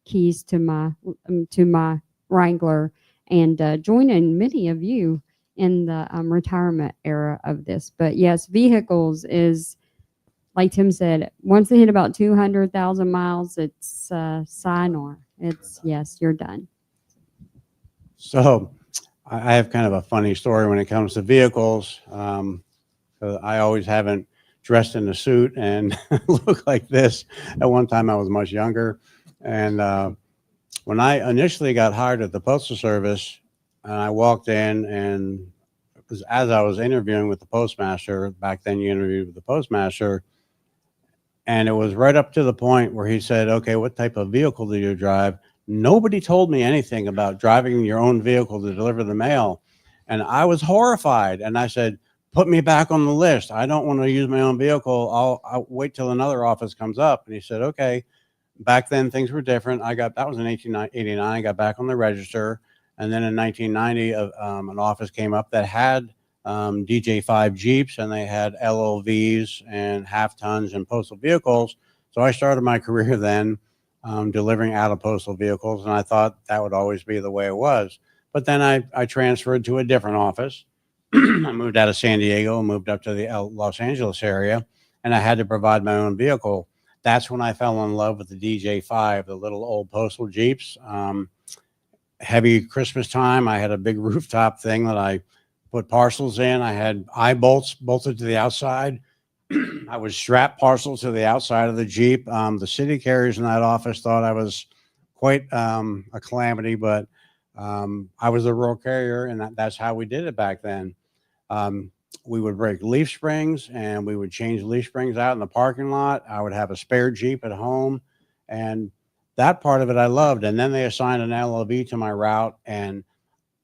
keys to my Wrangler and joining many of you in the retirement era of this. But yes, vehicles is, like Tim said, once they hit about 200,000 miles, it's sayonara. It's, yes, you're done. So I have kind of a funny story when it comes to vehicles. I always haven't dressed in a suit and looked like this. At one time I was much younger. And when I initially got hired at the Postal Service, and I walked in, and it was as I was interviewing with the postmaster, back then you interviewed with the postmaster, and it was right up to the point where he said, okay, what type of vehicle do you drive? Nobody told me anything about driving your own vehicle to deliver the mail. And I was horrified. And I said, put me back on the list. I don't want to use my own vehicle. I'll wait till another office comes up. And he said, okay. Back then things were different. That was in 1889. I got back on the register. And then in 1990, an office came up that had DJ5 Jeeps, and they had LLVs and half tons and postal vehicles. So I started my career then delivering out of postal vehicles, and I thought that would always be the way it was. But then I transferred to a different office. I moved out of San Diego, moved up to the Los Angeles area, and I had to provide my own vehicle. That's when I fell in love with the DJ5, the little old postal Jeeps. Heavy Christmas time, I had a big rooftop thing that I put parcels in. I had eye bolts bolted to the outside. I would strap parcels to the outside of the Jeep. The city carriers in that office thought I was quite a calamity, but I was a rural carrier, and that's how we did it back then. We would break leaf springs, and we would change leaf springs out in the parking lot. I would have a spare Jeep at home, and that part of it I loved. And then they assigned an LLV to my route, and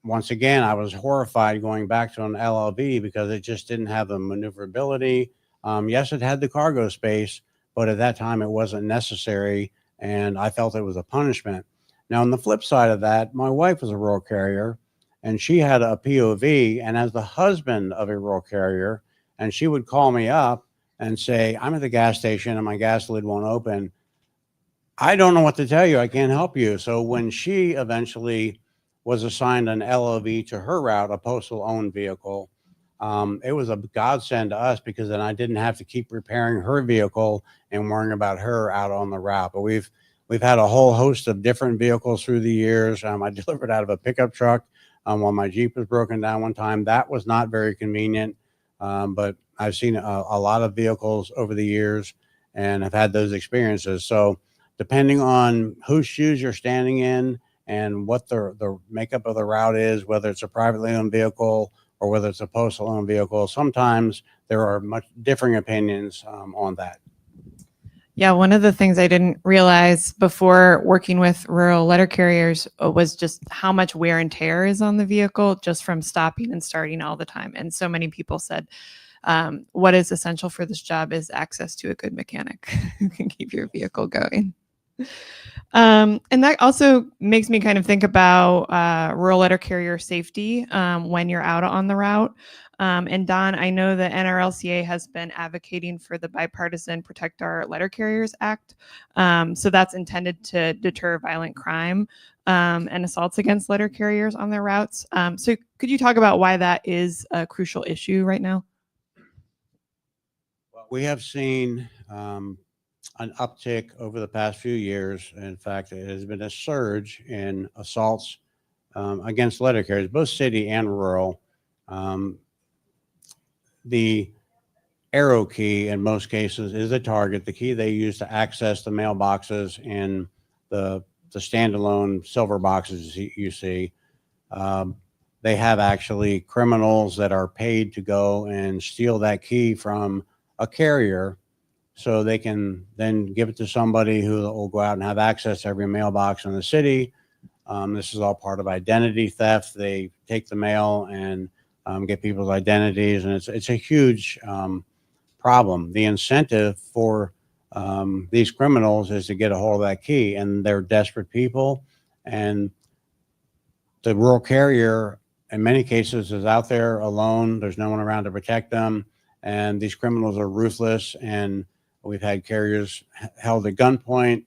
once again, I was horrified going back to an LLV because it just didn't have the maneuverability. Yes, it had the cargo space, but at that time it wasn't necessary, and I felt it was a punishment. Now, on the flip side of that, my wife was a rural carrier, and she had a POV, and as the husband of a rural carrier, and she would call me up and say, I'm at the gas station and my gas lid won't open. I don't know what to tell you. I can't help you. So when she eventually was assigned an LLV to her route, a postal owned vehicle, it was a godsend to us, because then I didn't have to keep repairing her vehicle and worrying about her out on the route. But we've had a whole host of different vehicles through the years. I delivered out of a pickup truck while my Jeep was broken down one time. That was not very convenient, but I've seen a lot of vehicles over the years and have had those experiences. So depending on whose shoes you're standing in and what the makeup of the route is, whether it's a privately owned vehicle or whether it's a postal owned vehicle, sometimes there are much differing opinions on that. Yeah, one of the things I didn't realize before working with rural letter carriers was just how much wear and tear is on the vehicle just from stopping and starting all the time. And so many people said, what is essential for this job is access to a good mechanic who can keep your vehicle going. And that also makes me kind of think about rural letter carrier safety when you're out on the route. And Don, I know the NRLCA has been advocating for the bipartisan Protect Our Letter Carriers Act. So that's intended to deter violent crime and assaults against letter carriers on their routes. So could you talk about why that is a crucial issue right now? We have seen an uptick over the past few years. In fact, it has been a surge in assaults against letter carriers, both city and rural. The arrow key in most cases is a target, the key they use to access the mailboxes in the standalone silver boxes you see. They have actually criminals that are paid to go and steal that key from a carrier so they can then give it to somebody who will go out and have access to every mailbox in the city. This is all part of identity theft. They take the mail and get people's identities, and it's a huge problem. The incentive for these criminals is to get a hold of that key, and they're desperate people. And the rural carrier, in many cases, is out there alone. There's no one around to protect them. And these criminals are ruthless. And we've had carriers held at gunpoint,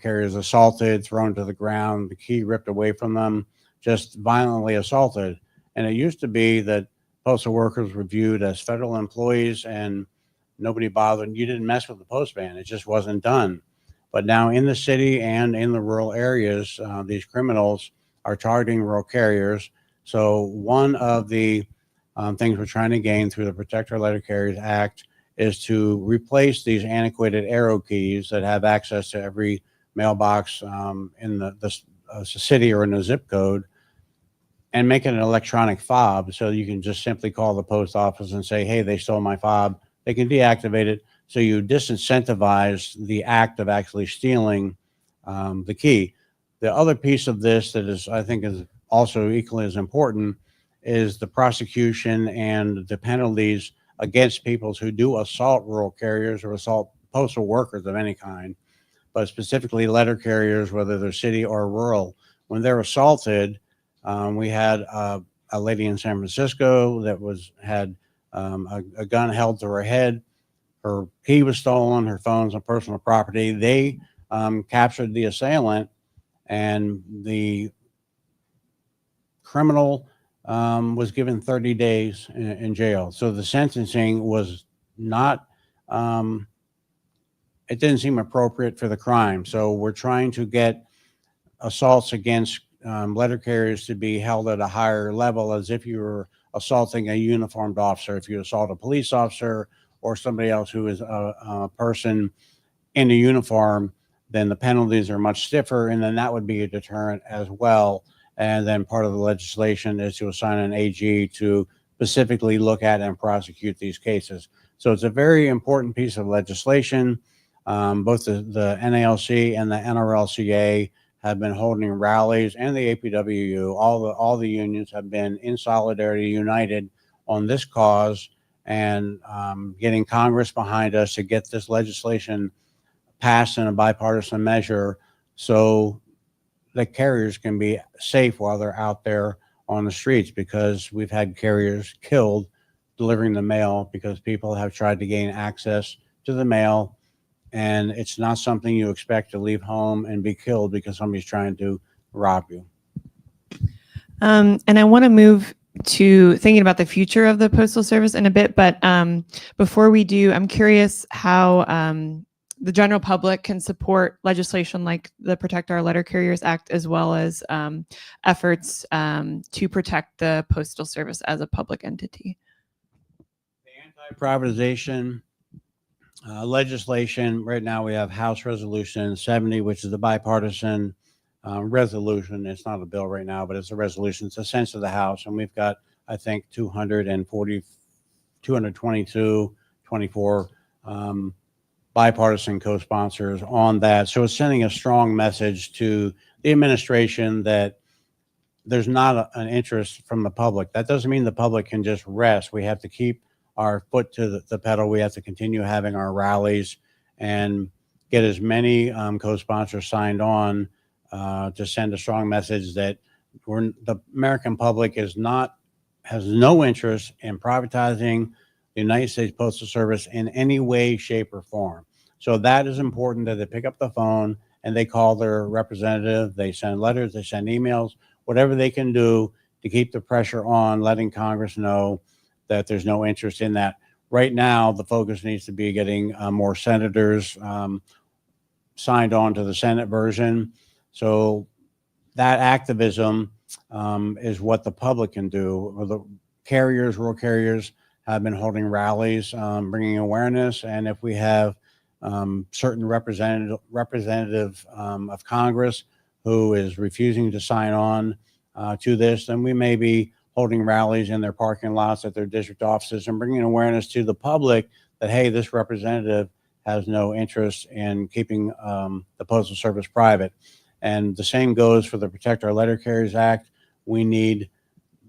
carriers assaulted, thrown to the ground, the key ripped away from them, just violently assaulted. And it used to be that postal workers were viewed as federal employees and nobody bothered. You didn't mess with the postman. It just wasn't done. But now in the city and in the rural areas, these criminals are targeting rural carriers. So one of the things we're trying to gain through the Protect Our Letter Carriers Act is to replace these antiquated arrow keys that have access to every mailbox in the city or in a zip code, and make it an electronic fob, so you can just simply call the post office and say, hey, they stole my fob. They can deactivate it. So you disincentivize the act of actually stealing the key. The other piece of this that is, I think, is also equally as important is the prosecution and the penalties against people who do assault rural carriers or assault postal workers of any kind, but specifically letter carriers, whether they're city or rural. When they're assaulted, we had a lady in San Francisco that had a gun held to her head. Her key was stolen, her phones and personal property. They captured the assailant, and the criminal was given 30 days in jail. So the sentencing was not, it didn't seem appropriate for the crime. So we're trying to get assaults against letter carriers to be held at a higher level, as if you were assaulting a uniformed officer. If you assault a police officer or somebody else who is a person in a uniform, then the penalties are much stiffer, and then that would be a deterrent as well. And then part of the legislation is to assign an AG to specifically look at and prosecute these cases. So it's a very important piece of legislation. Both the NALC and the NRLCA have been holding rallies, and the APWU, all the unions have been in solidarity, united on this cause, and getting Congress behind us to get this legislation passed in a bipartisan measure, so the carriers can be safe while they're out there on the streets, because we've had carriers killed delivering the mail because people have tried to gain access to the mail, and it's not something you expect to leave home and be killed because somebody's trying to rob you. And I want to move to thinking about the future of the Postal Service in a bit, but before we do, I'm curious how the general public can support legislation like the Protect Our Letter Carriers Act, as well as efforts to protect the Postal Service as a public entity. The anti-privatization legislation, right now we have House Resolution 70, which is the bipartisan resolution. It's not a bill right now, but it's a resolution. It's a sense of the House, and we've got, I think, 24 bipartisan co-sponsors on that. So it's sending a strong message to the administration that there's not an interest from the public. That doesn't mean the public can just rest. We have to keep our foot to the pedal. We have to continue having our rallies and get as many co-sponsors signed on to send a strong message that the American public has no interest in privatizing the United States Postal Service in any way, shape, or form. So that is important, that they pick up the phone and they call their representative, they send letters, they send emails, whatever they can do to keep the pressure on, letting Congress know that there's no interest in that. Right now, the focus needs to be getting more senators signed on to the Senate version. So that activism is what the public can do. The carriers, rural carriers, have been holding rallies, bringing awareness. And if we have certain representative of Congress who is refusing to sign on to this, then we may be holding rallies in their parking lots at their district offices and bringing awareness to the public that, hey, this representative has no interest in keeping the Postal Service private. And the same goes for the Protect Our Letter Carriers Act. We need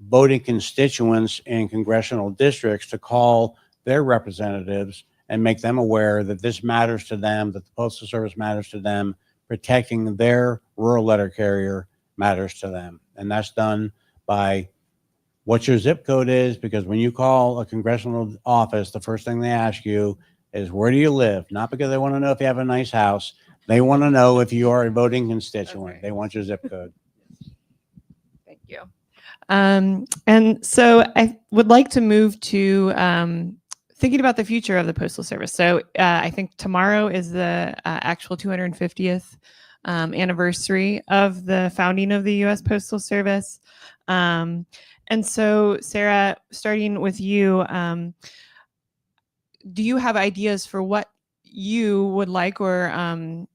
voting constituents in congressional districts to call their representatives and make them aware that this matters to them, that the Postal Service matters to them, protecting their rural letter carrier matters to them. And that's done by what your zip code is, because when you call a congressional office, the first thing they ask you is, where do you live? Not because they want to know if you have a nice house. They want to know if you are a voting constituent. Okay. They want your zip code. Thank you. And so I would like to move to thinking about the future of the Postal Service. So I think tomorrow is the actual 250th anniversary of the founding of the U.S. Postal Service. And so, Sarah, starting with you, do you have ideas for what you would like, or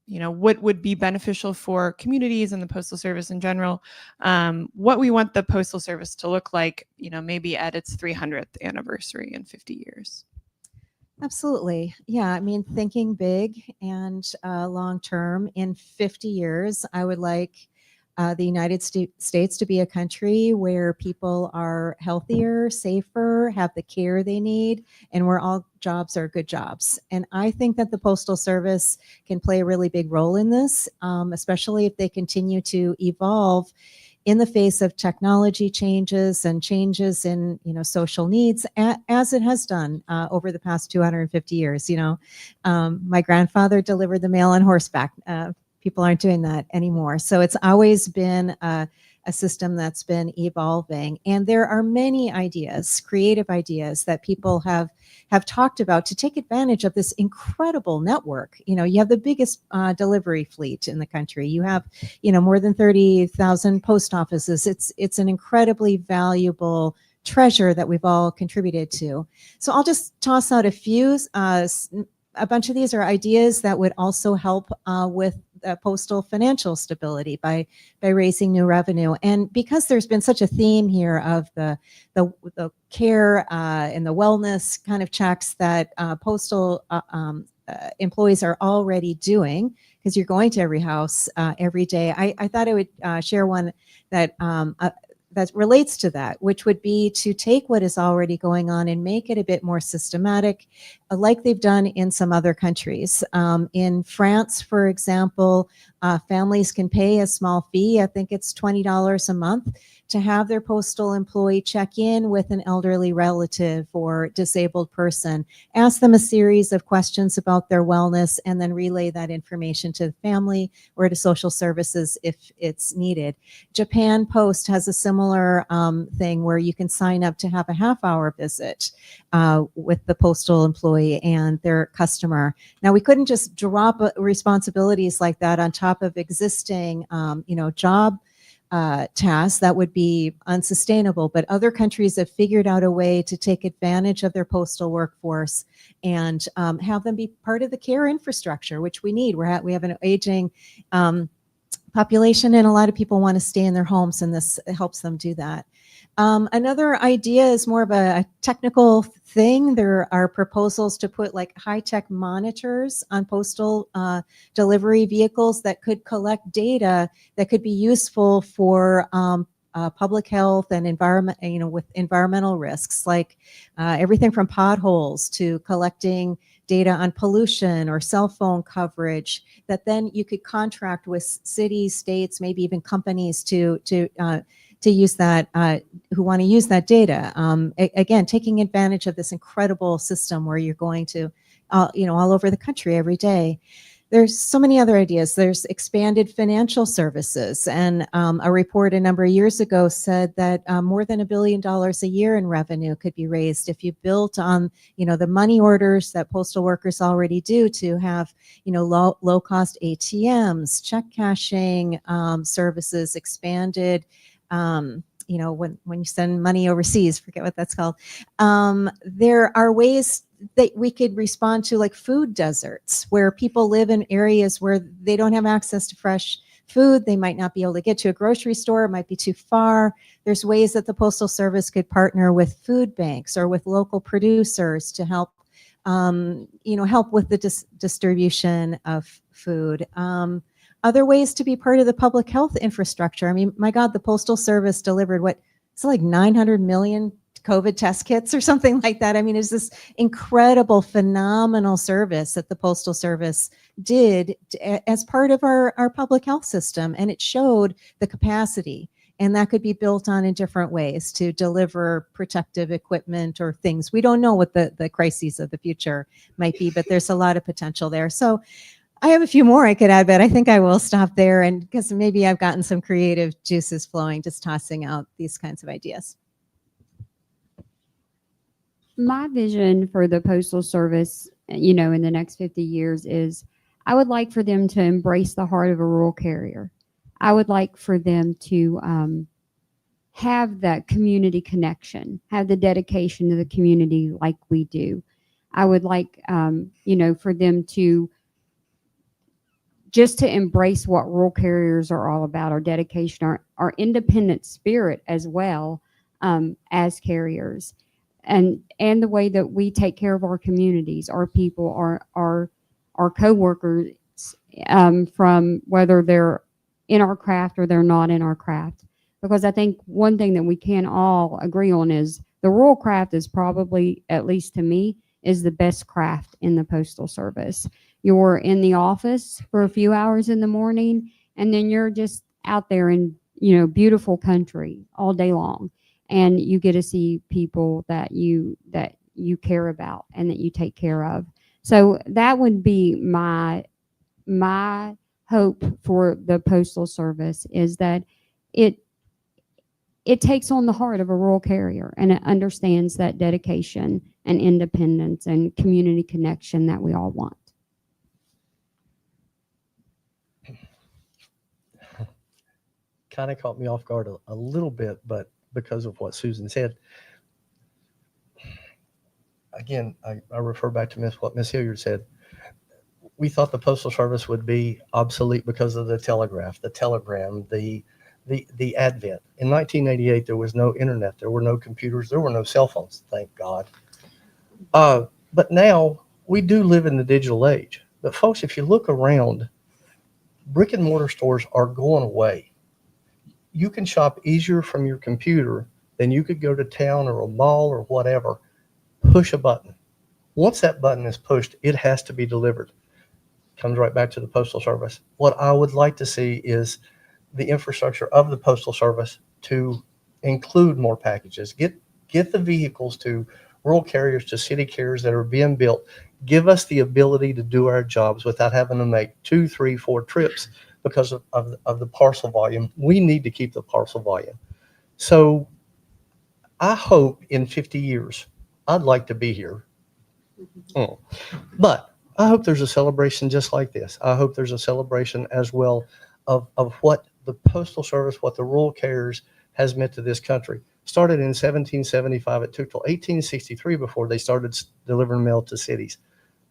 what would be beneficial for communities and the Postal Service in general? What we want the Postal Service to look like, maybe at its 300th anniversary in 50 years. Absolutely. Yeah. I mean, thinking big and long term, in 50 years, I would like the United States to be a country where people are healthier, safer, have the care they need, and where all jobs are good jobs. And I think that the Postal Service can play a really big role in this, especially if they continue to evolve in the face of technology changes and changes in social needs, as it has done over the past 250 years. My grandfather delivered the mail on horseback. People aren't doing that anymore. So it's always been a system that's been evolving. And there are many ideas, creative ideas, that people have talked about to take advantage of this incredible network. You have the biggest delivery fleet in the country. You have, more than 30,000 post offices. It's an incredibly valuable treasure that we've all contributed to. So I'll just toss out a few. A bunch of these are ideas that would also help with postal financial stability by raising new revenue. And because there's been such a theme here of the care and the wellness kind of checks that postal employees are already doing, because you're going to every house every day, I thought I would share one that that relates to that, which would be to take what is already going on and make it a bit more systematic, like they've done in some other countries. In France, for example, families can pay a small fee, I think it's $20 a month, to have their postal employee check in with an elderly relative or disabled person, ask them a series of questions about their wellness, and then relay that information to the family or to social services if it's needed. Japan Post has a similar thing where you can sign up to have a half-hour visit with the postal employee and their customer. Now, we couldn't just drop responsibilities like that on top of existing, job tasks. That would be unsustainable. But other countries have figured out a way to take advantage of their postal workforce and have them be part of the care infrastructure, which we need. We have an aging population, and a lot of people want to stay in their homes, and this helps them do that. Another idea is more of a technical thing. There are proposals to put like high-tech monitors on postal delivery vehicles that could collect data that could be useful for public health and environment, with environmental risks, like everything from potholes to collecting data on pollution or cell phone coverage, that then you could contract with cities, states, maybe even companies to use that, who want to use that data. Again, taking advantage of this incredible system where you're going to, all over the country every day. There's so many other ideas. There's expanded financial services. And a report a number of years ago said that more than $1 billion a year in revenue could be raised if you built on, the money orders that postal workers already do to have, low cost ATMs, check cashing services, expanded, when you send money overseas, forget what that's called. There are ways that we could respond to, like food deserts, where people live in areas where they don't have access to fresh food. They might not be able to get to a grocery store. It might be too far. There's ways that the Postal Service could partner with food banks or with local producers to help, help with the distribution of food. Other ways to be part of the public health infrastructure. I mean, my God, the Postal Service delivered like 900 million COVID test kits or something like that. I mean, it's this incredible, phenomenal service that the Postal Service did as part of our public health system. And it showed the capacity. And that could be built on in different ways to deliver protective equipment or things. We don't know what the crises of the future might be, but there's a lot of potential there. So I have a few more I could add, but I think I will stop there, and because maybe I've gotten some creative juices flowing, just tossing out these kinds of ideas. My vision for the Postal Service, you know, in the next 50 years is I would like for them to embrace the heart of a rural carrier. I would like for them to have that community connection, have the dedication to the community like we do. I would like, you know, for them to just to embrace what rural carriers are all about, our dedication, our independent spirit as well, as carriers, and the way that we take care of our communities, our people, our coworkers, from whether they're in our craft or they're not in our craft. Because I think one thing that we can all agree on is the rural craft is probably, at least to me, is the best craft in the Postal Service. You're in the office for a few hours in the morning, and then you're just out there in, you know, beautiful country all day long, and you get to see people that you care about and that you take care of. So that would be my hope for the Postal Service, is that it takes on the heart of a rural carrier, and it understands that dedication and independence and community connection that we all want. Kind of caught me off guard a little bit, but because of what Susan said, again, I refer back to what Miss Hilliard said. We thought the Postal Service would be obsolete because of the telegraph, the telegram, the advent. In 1988, there was no internet, there were no computers, there were no cell phones, thank God. But now we do live in the digital age. But folks, if you look around, brick and mortar stores are going away. You can shop easier from your computer than you could go to town or a mall or whatever. Push a button. Once that button is pushed, it has to be delivered. Comes right back to the Postal Service. What I would like to see is the infrastructure of the Postal Service to include more packages. Get the vehicles to rural carriers, to city carriers that are being built. Give us the ability to do our jobs without having to make 2, 3, 4 trips because of the parcel volume. We need to keep the parcel volume. So I hope in 50 years, I'd like to be here. But I hope there's a celebration just like this. I hope there's a celebration as well of what the Postal Service, what the rural carriers has meant to this country. Started in 1775. It took till 1863 before they started delivering mail to cities.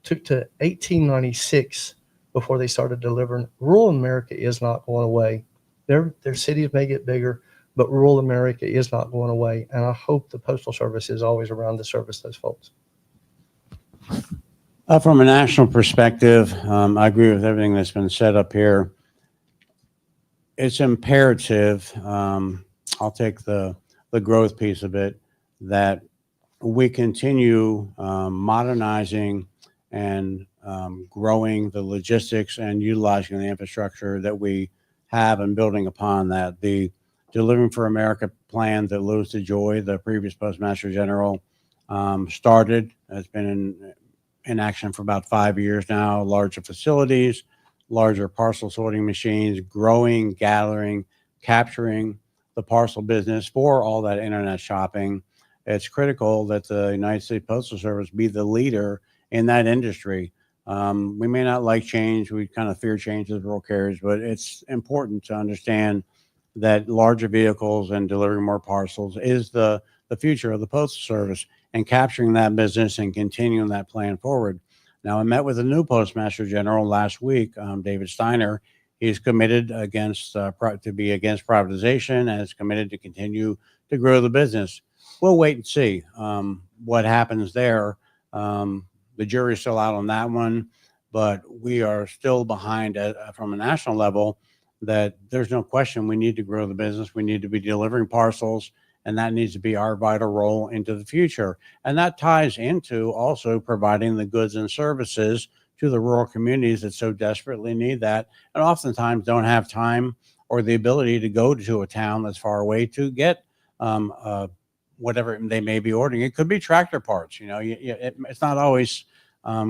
Took to 1896 before they started delivering. Rural America is not going away. Their cities may get bigger, but rural America is not going away. And I hope the Postal Service is always around to service those folks. From a national perspective, I agree with everything that's been said up here. It's imperative, I'll take the growth piece of it, that we continue modernizing and growing the logistics and utilizing the infrastructure that we have and building upon that. The Delivering for America plan that Louis DeJoy, the previous Postmaster General, started. It's been in action for about 5 years now. Larger facilities, larger parcel sorting machines, growing, gathering, capturing the parcel business for all that internet shopping. It's critical that the United States Postal Service be the leader in that industry. We may not like change. We kind of fear change as rural carriers, but it's important to understand that larger vehicles and delivering more parcels is the future of the Postal Service, and capturing that business and continuing that plan forward. Now, I met with a new Postmaster General last week, David Steiner. He's committed to be against privatization, and is committed to continue to grow the business. We'll wait and see what happens there. The jury's still out on that one, but we are still behind from a national level. That there's no question we need to grow the business. We need to be delivering parcels and that needs to be our vital role into the future. And that ties into also providing the goods and services to the rural communities that so desperately need that, and oftentimes don't have time or the ability to go to a town that's far away to get whatever they may be ordering. It could be tractor parts, it's not always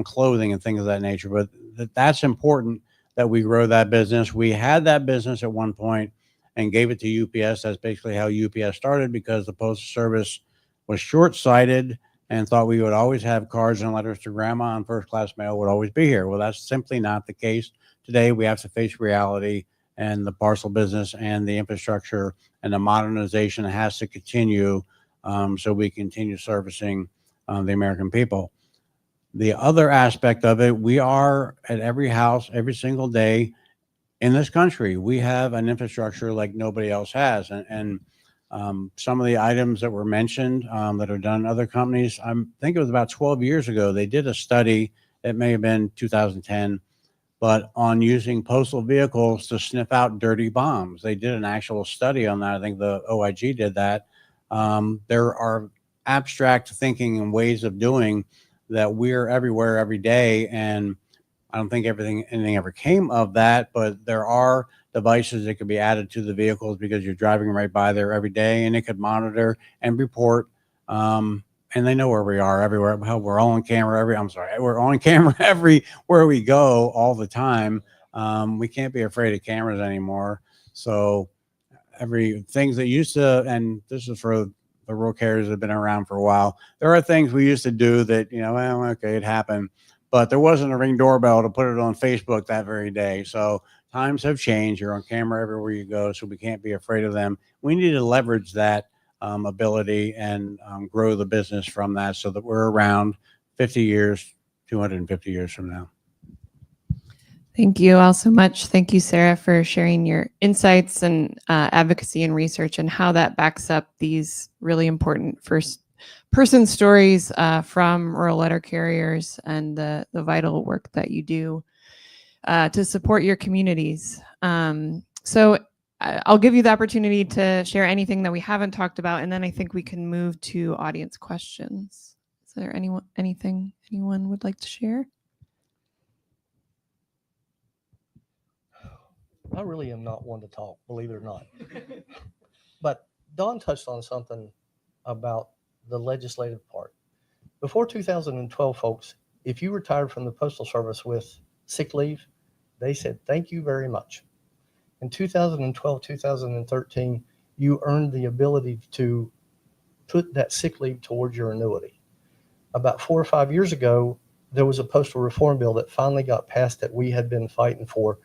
clothing and things of that nature, but that's important that we grow that business. We had that business at one point and gave it to UPS. That's basically how UPS started, because the Postal Service was short-sighted and thought we would always have cards and letters to grandma and first-class mail would always be here. Well, that's simply not the case. Today, we have to face reality, and the parcel business and the infrastructure and the modernization has to continue, so we continue servicing the American people. The other aspect of it, we are at every house, every single day in this country. We have an infrastructure like nobody else has. And some of the items that were mentioned that are done in other companies, I think it was about 12 years ago, they did a study, it may have been 2010, but on using postal vehicles to sniff out dirty bombs. They did an actual study on that. I think the OIG did that. There are abstract thinking and ways of doing that. We're everywhere every day, and I don't think anything ever came of that, but there are devices that could be added to the vehicles because you're driving right by there every day, and it could monitor and report. And they know where we are everywhere. We're all on camera we're on camera everywhere we go all the time. We can't be afraid of cameras anymore. So things that used to, and this is for the rural carriers that have been around for a while, there are things we used to do that, well, okay, it happened, but there wasn't a Ring doorbell to put it on Facebook that very day. So times have changed. You're on camera everywhere you go, so we can't be afraid of them. We need to leverage that ability and grow the business from that, so that we're around 50 years, 250 years from now. Thank you all so much. Thank you, Sarah, for sharing your insights and advocacy and research, and how that backs up these really important first person stories from rural letter carriers, and the vital work that you do to support your communities. So I'll give you the opportunity to share anything that we haven't talked about, and then I think we can move to audience questions. Is there anything anyone would like to share? I really am not one to talk, believe it or not. But Dawn touched on something about the legislative part. Before 2012, folks, if you retired from the Postal Service with sick leave, they said, thank you very much. In 2012, 2013, you earned the ability to put that sick leave towards your annuity. About 4 or 5 years ago, there was a postal reform bill that finally got passed that we had been fighting for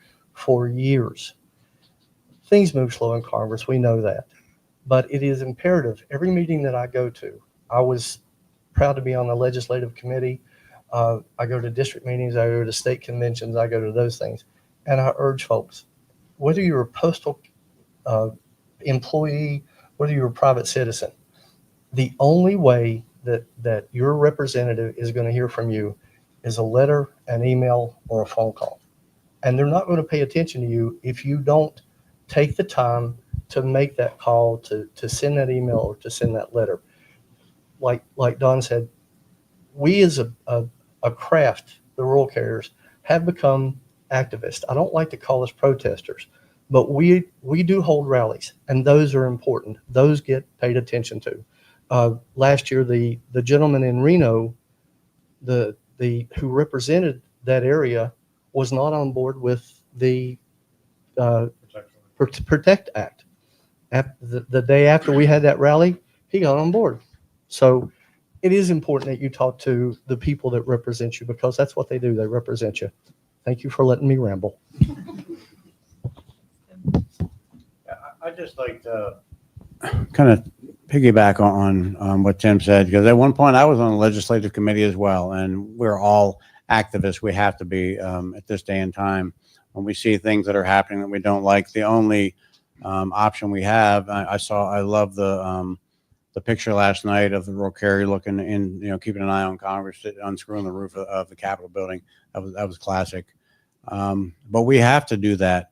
years. Things move slow in Congress, we know that. But it is imperative. Every meeting that I go to, I was proud to be on the legislative committee. I go to district meetings, I go to state conventions, I go to those things. And I urge folks, whether you're a postal employee, whether you're a private citizen, the only way that your representative is going to hear from you is a letter, an email, or a phone call. And they're not going to pay attention to you if you don't take the time to make that call, to send that email, or to send that letter. Like Don said, we as a craft, the rural carriers, have become activists. I don't like to call us protesters, but we do hold rallies, and those are important. Those get paid attention to. Last year, the gentleman in Reno, who represented that area, was not on board with the Protect Act. The day after we had that rally, he got on board. So it is important that you talk to the people that represent you, because that's what they do. They represent you. Thank you for letting me ramble. I'd just like to kind of piggyback on what Tim said, because at one point I was on the legislative committee as well, and we're all activists. We have to be at this day and time. When we see things that are happening that we don't like, the only option we have, I love the picture last night of the rural carrier looking in, keeping an eye on Congress, unscrewing the roof of the Capitol building. That was classic. But we have to do that.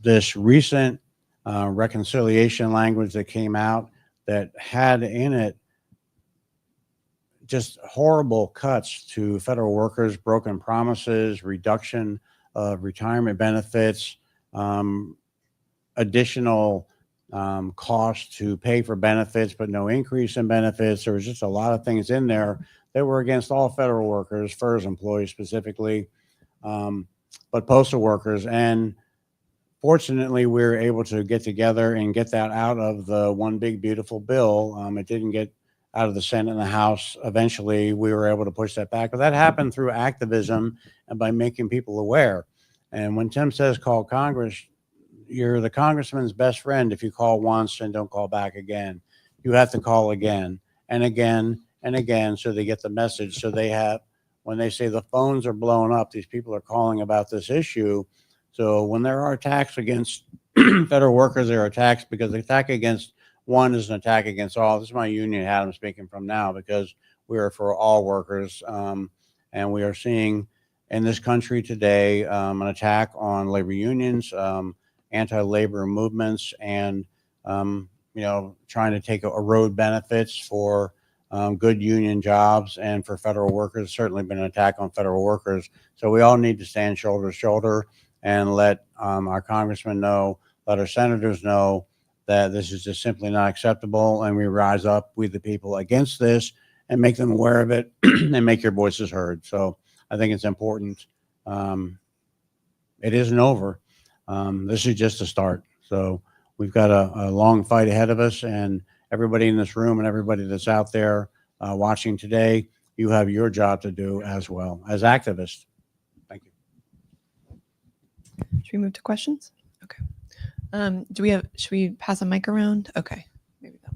This recent reconciliation language that came out, that had in it just horrible cuts to federal workers, broken promises, reduction of retirement benefits, additional cost to pay for benefits, but no increase in benefits. There was just a lot of things in there that were against all federal workers, FERS employees specifically, but postal workers. And fortunately, we were able to get together and get that out of the one big beautiful bill. It didn't get out of the Senate and the House. Eventually, we were able to push that back. But that happened through activism and by making people aware. And when Tim says call Congress, you're the congressman's best friend if you call once and don't call back again. You have to call again and again and again so they get the message. So they have, when they say the phones are blowing up, these people are calling about this issue. So when there are attacks against federal workers, there are attacks because the attack against one is an attack against all. This is my union hat I'm speaking from now, because we are for all workers. And we are seeing in this country today an attack on labor unions, anti-labor movements, and trying to erode benefits for good union jobs and for federal workers. Certainly been an attack on federal workers. So we all need to stand shoulder to shoulder and let our congressmen know, let our senators know that this is just simply not acceptable, and we rise up, we the people, against this and make them aware of it and make your voices heard. So I think it's important. It isn't over. This is just a start. So we've got a long fight ahead of us, and everybody in this room and everybody that's out there watching today, you have your job to do as well as activists. Thank you. Should we move to questions? Okay. Should we pass a mic around? Okay. Maybe that.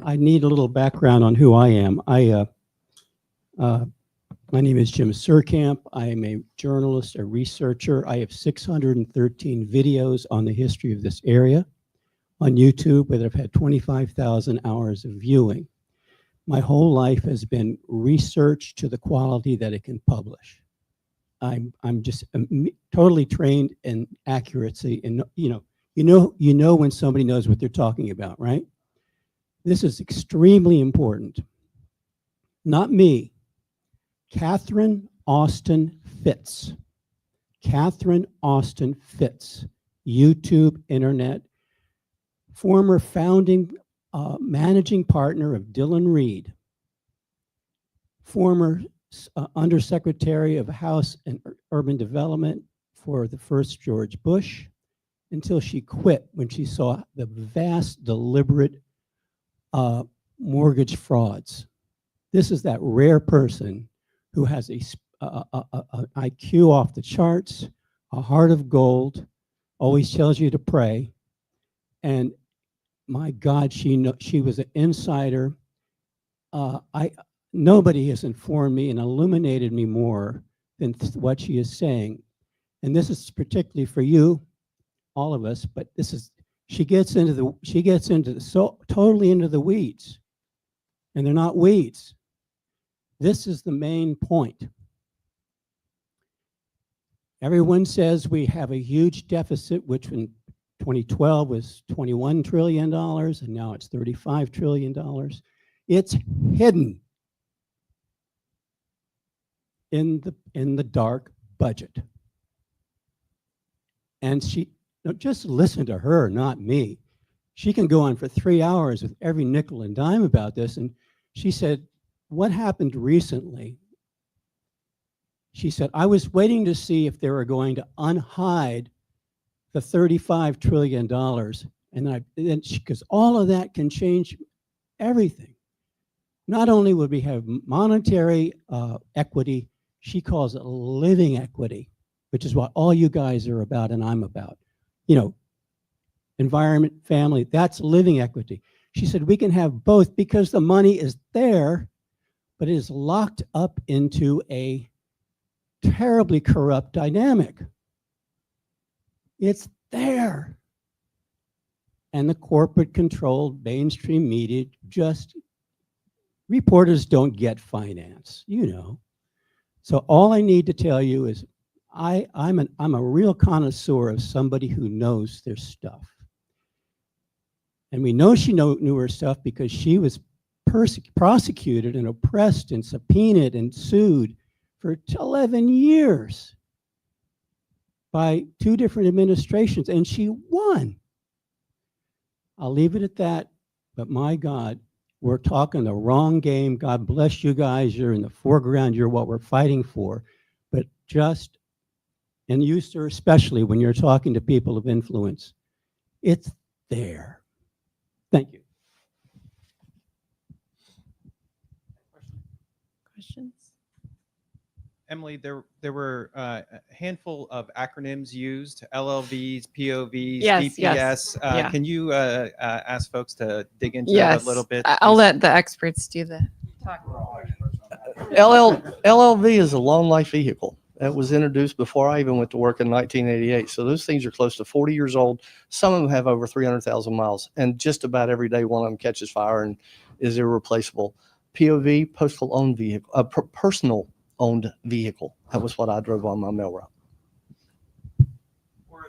I need a little background on who I am. My name is Jim Surkamp. I am a journalist, a researcher. I have 613 videos on the history of this area on YouTube that have had 25,000 hours of viewing. My whole life has been research to the quality that it can publish. I'm just totally trained in accuracy, and you know when somebody knows what they're talking about, right? This is extremely important. Not me. Catherine Austin Fitz. Catherine Austin Fitz, YouTube, internet, former founding managing partner of Dillon Reed, former Undersecretary of House and Urban Development for the first George Bush, until she quit when she saw the vast, deliberate mortgage frauds. This is that rare person who has a IQ off the charts, a heart of gold, always tells you to pray, and my God, she was an insider. Nobody has informed me and illuminated me more than what she is saying, and this is particularly for you, all of us. But she gets totally into the weeds, and they're not weeds. This is the main point. Everyone says we have a huge deficit, which in 2012 was $21 trillion, and now it's $35 trillion. It's hidden in the dark budget. And just listen to her, not me. She can go on for 3 hours with every nickel and dime about this. And she said, what happened recently? She said, I was waiting to see if they were going to unhide the $35 trillion. And then because all of that can change everything. Not only would we have monetary equity, she calls it living equity, which is what all you guys are about and I'm about. Environment, family, that's living equity. She said, we can have both because the money is there, but it is locked up into a terribly corrupt dynamic. It's there. And the corporate controlled mainstream media, just reporters don't get finance, So all I need to tell you is I'm a real connoisseur of somebody who knows their stuff. And we know she knew her stuff because she was prosecuted and oppressed and subpoenaed and sued for 11 years by 2 different administrations, and she won. I'll leave it at that, but my God, we're talking the wrong game. God bless you guys. You're in the foreground. You're what we're fighting for. But just, and you, sir, especially when you're talking to people of influence, it's there. Thank you. Questions? Emily, there were a handful of acronyms used: LLVs, POVs, Yes, DPS. yes, yeah. Can you ask folks to dig into Yes. a little bit? I'll please? let the experts do the talk. LLV is a long life vehicle. That was introduced before I even went to work in 1988. So those things are close to 40 years old. Some of them have over 300,000 miles, and just about every day one of them catches fire and is irreplaceable. POV, postal owned vehicle, personal owned vehicle. That was what I drove on my mail route. Or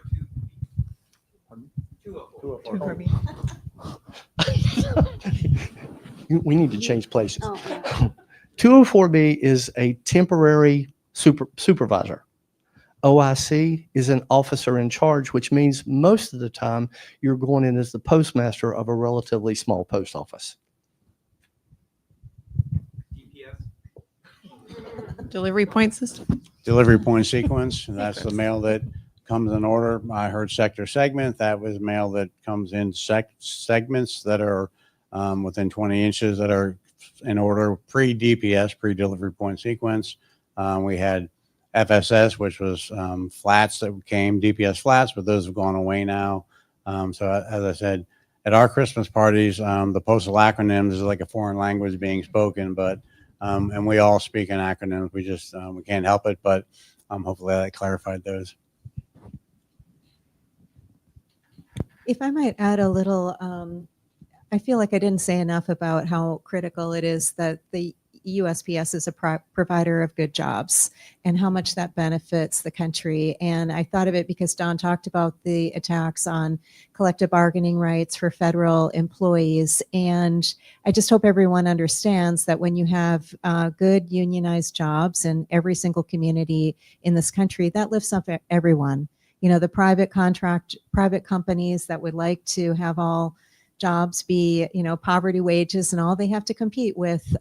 a 204B. We need to change places. Oh, yeah. 204B is a temporary supervisor. OIC is an officer in charge, which means most of the time you're going in as the postmaster of a relatively small post office. DPS. Delivery point system. Delivery point sequence, and that's the mail that comes in order. I heard sector segment. That was mail that comes in segments that are within 20 inches that are in order pre-DPS, pre-delivery point sequence. We had FSS, which was flats that came, DPS flats, but those have gone away now. So as I said, at our Christmas parties, the postal acronyms is like a foreign language being spoken, but and we all speak in acronyms. We just we can't help it, but hopefully I clarified those. If I might add a little, I feel like I didn't say enough about how critical it is that the USPS is a provider of good jobs and how much that benefits the country. And I thought of it because Don talked about the attacks on collective bargaining rights for federal employees. And I just hope everyone understands that when you have good unionized jobs in every single community in this country, that lifts up everyone. You know, the private companies that would like to have all jobs be, you know, poverty wages and all, they have to compete with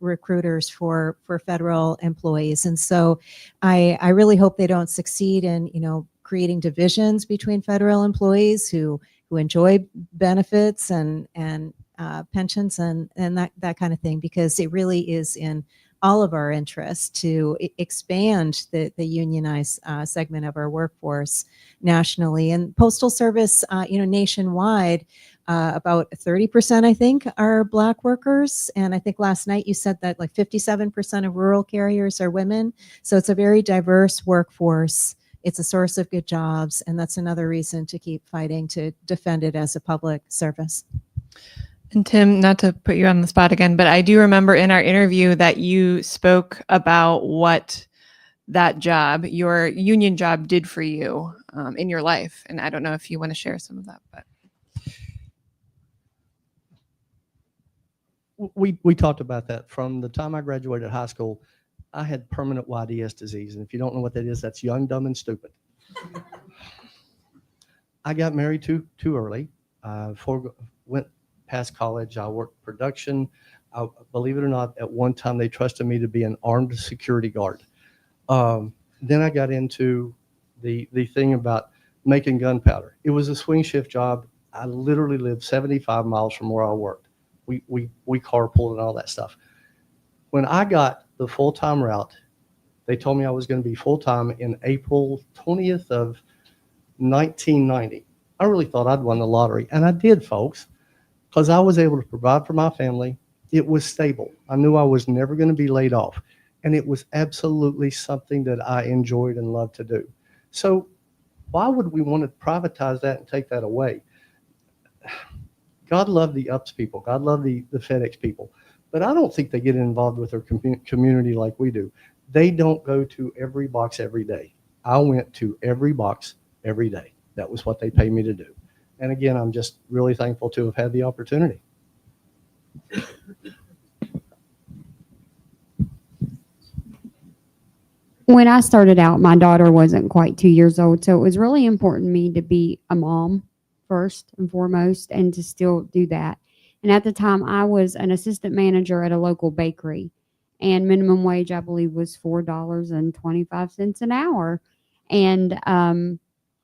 recruiters for federal employees. And so I really hope they don't succeed in, you know, creating divisions between federal employees who enjoy benefits and pensions and that kind of thing, because it really is in all of our interests to expand the unionized segment of our workforce nationally. And Postal Service, you know, nationwide, about 30%, I think, are Black workers. And I think last night you said that like 57% of rural carriers are women. So it's a very diverse workforce. It's a source of good jobs. And that's another reason to keep fighting to defend it as a public service. And Tim, not to put you on the spot again, but I do remember in our interview that you spoke about what that job, your union job, did for you in your life. And I don't know if you want to share some of that, but. We talked about that. From the time I graduated high school, I had permanent YDS disease. And if you don't know what that is, that's young, dumb, and stupid. I got married too early. Went past college. I worked production. Believe it or not, at one time they trusted me to be an armed security guard. Then I got into the thing about making gunpowder. It was a swing shift job. I literally lived 75 miles from where I worked. We carpooled and all that stuff. When I got the full-time route, they told me I was going to be full-time in April 20th of 1990. I really thought I'd won the lottery, and I did, folks, because I was able to provide for my family. It was stable. I knew I was never going to be laid off, and it was absolutely something that I enjoyed and loved to do. So why would we want to privatize that and take that away? God loved the UPS people. God loved the FedEx people. but I don't think they get involved with their community like we do. They don't go to every box every day. I went to every box every day. That was what they paid me to do. And again, I'm just really thankful to have had the opportunity. When I started out, my daughter wasn't quite 2 years old, so it was really important to me to be a mom first and foremost and to still do that. And at the time, I was an assistant manager at a local bakery, and minimum wage, I believe, was $4.25 an hour. And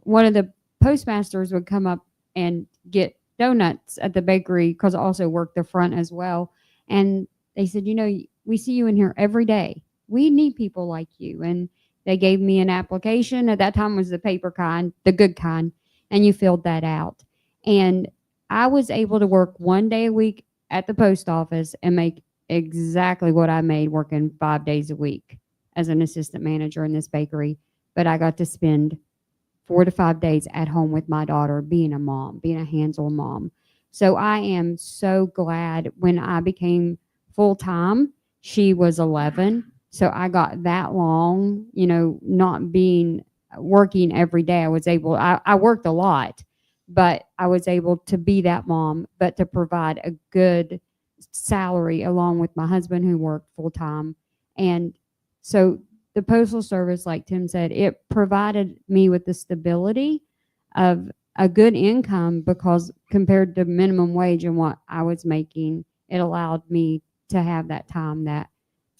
one of the postmasters would come up and get donuts at the bakery because I also worked the front as well. And they said, you know, we see you in here every day. We need people like you. And they gave me an application. At that time, it was the paper kind, the good kind, and you filled that out. And I was able to work 1 day a week at the post office and make exactly what I made working 5 days a week as an assistant manager in this bakery. But I got to spend 4 to 5 days at home with my daughter, being a mom, being a hands-on mom. So I am so glad when I became full-time, she was 11. So I got that long, you know, not being working every day. I worked a lot, but I was able to be that mom, but to provide a good salary along with my husband who worked full-time. And so the Postal Service, like Tim said, it provided me with the stability of a good income because compared to minimum wage and what I was making, it allowed me to have that time that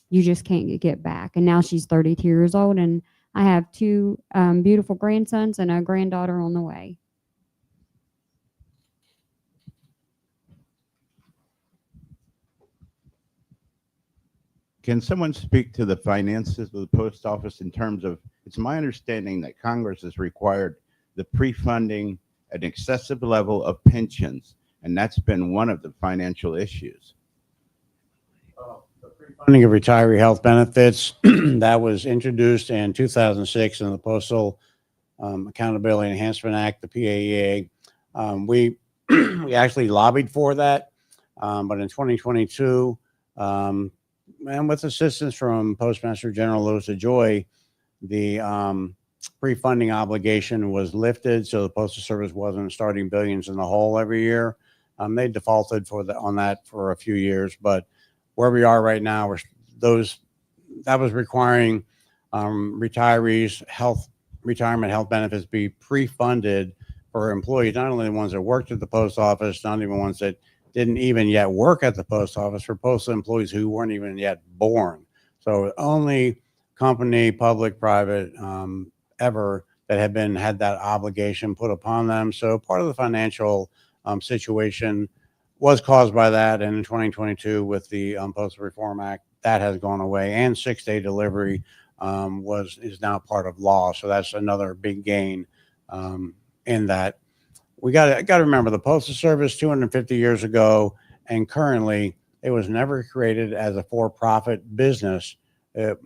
you just can't get back. And now she's 32 years old, and I have two beautiful grandsons and a granddaughter on the way. Can someone speak to the finances of the post office in terms of, it's my understanding that Congress has required the pre-funding an excessive level of pensions, and that's been one of the financial issues. Funding of retiree health benefits that was introduced in 2006 in the Postal Accountability Enhancement Act, the PAEA. We actually lobbied for that, but in 2022, and with assistance from Postmaster General Louis DeJoy, the pre-funding obligation was lifted, so the Postal Service wasn't starting billions in the hole every year. They defaulted on that for a few years, but where we are right now, that was requiring retirees' retirement health benefits be pre-funded for employees, not only the ones that worked at the post office, not even ones that didn't even yet work at the post office, for postal employees who weren't even yet born. So only company, public, private, ever that had that obligation put upon them. So part of the financial situation was caused by that, and in 2022 with the Postal Reform Act, that has gone away, and 6-day delivery is now part of law. So that's another big gain in that. We got to remember the Postal Service 250 years ago and currently, it was never created as a for-profit business. It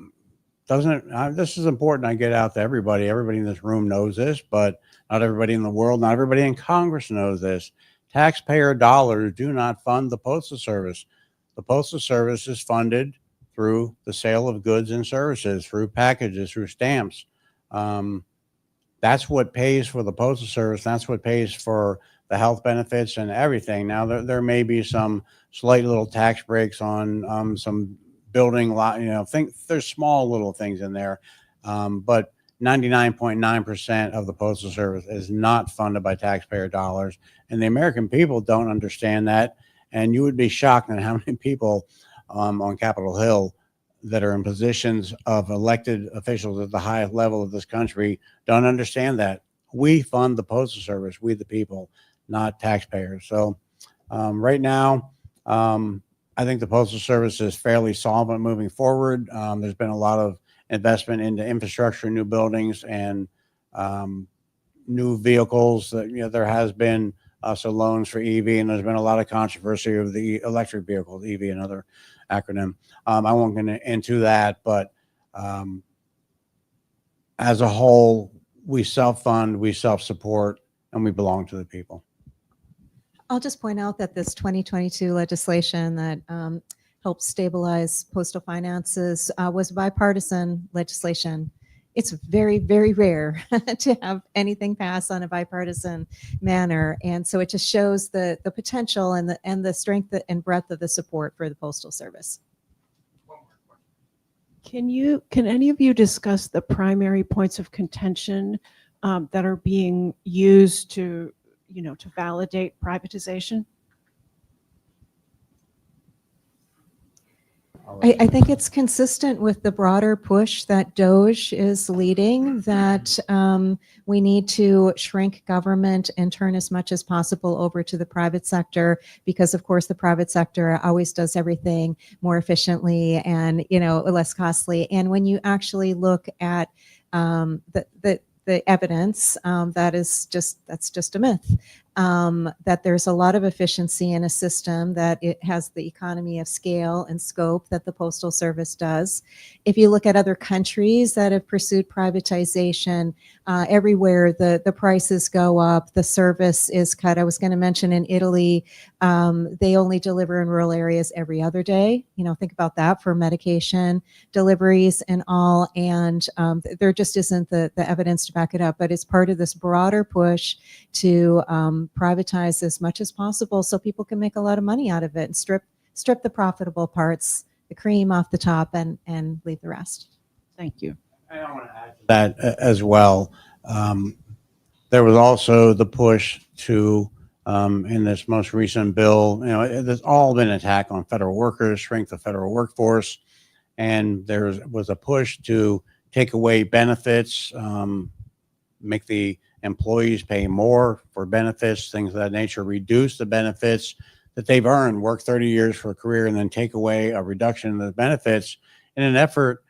doesn't. This is important. I get out to everybody. Everybody in this room knows this, but not everybody in the world, not everybody in Congress knows this. Taxpayer dollars do not fund the Postal Service. The Postal Service is funded through the sale of goods and services, through packages, through stamps. That's what pays for the Postal Service. That's what pays for the health benefits and everything. Now, there may be some slight little tax breaks on some building lot, there's small little things in there. But 99.9% of the Postal Service is not funded by taxpayer dollars. And the American people don't understand that. And you would be shocked at how many people on Capitol Hill that are in positions of elected officials at the highest level of this country don't understand that. We fund the Postal Service, we the people, not taxpayers. So right now, I think the Postal Service is fairly solvent moving forward. There's been a lot of investment into infrastructure, new buildings, and new vehicles. There has been also loans for EV, and there's been a lot of controversy of the electric vehicles, EV, another acronym. I won't get into that, but as a whole, we self-fund, we self-support, and we belong to the people. I'll just point out that this 2022 legislation that help stabilize postal finances was bipartisan legislation. It's very, very rare to have anything pass on a bipartisan manner. And so it just shows the potential and the strength and breadth of the support for the Postal Service. Can any of you discuss the primary points of contention that are being used to validate privatization? I think it's consistent with the broader push that DOGE is leading, that we need to shrink government and turn as much as possible over to the private sector, because of course the private sector always does everything more efficiently and less costly. And when you actually look at the evidence, that's just a myth. That there's a lot of efficiency in a system, that it has the economy of scale and scope that the Postal Service does. If you look at other countries that have pursued privatization, everywhere the prices go up, the service is cut. I was going to mention in Italy, they only deliver in rural areas every other day. Think about that for medication deliveries and all. And there just isn't the evidence to back it up, but it's part of this broader push to privatize as much as possible so people can make a lot of money out of it and strip the profitable parts, the cream off the top, and leave the rest. Thank you. I want to add to that as well. There was also the push to, in this most recent bill, there's all been an attack on federal workers, shrink the federal workforce, and there was a push to take away benefits, make the employees pay more for benefits, things of that nature, reduce the benefits that they've earned, work 30 years for a career, and then take away a reduction in the benefits in an effort,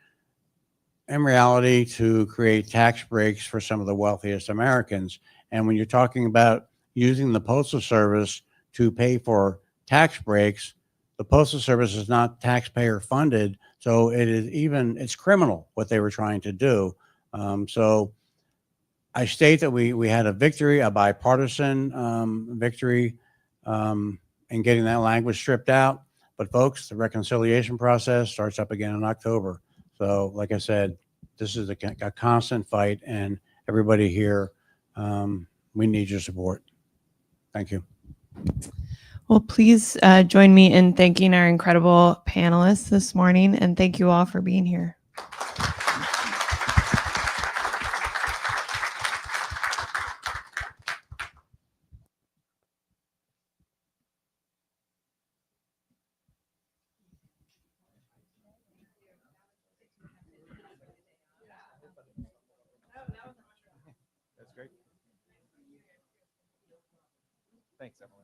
in reality, to create tax breaks for some of the wealthiest Americans. And when you're talking about using the Postal Service to pay for tax breaks, the Postal Service is not taxpayer funded. So it's criminal what they were trying to do. So I state that we had a victory, a bipartisan victory in getting that language stripped out. But folks, the reconciliation process starts up again in October. So like I said, this is a constant fight, and everybody here, we need your support. Thank you. Well, please join me in thanking our incredible panelists this morning, and thank you all for being here. That's great. Thanks, Emily.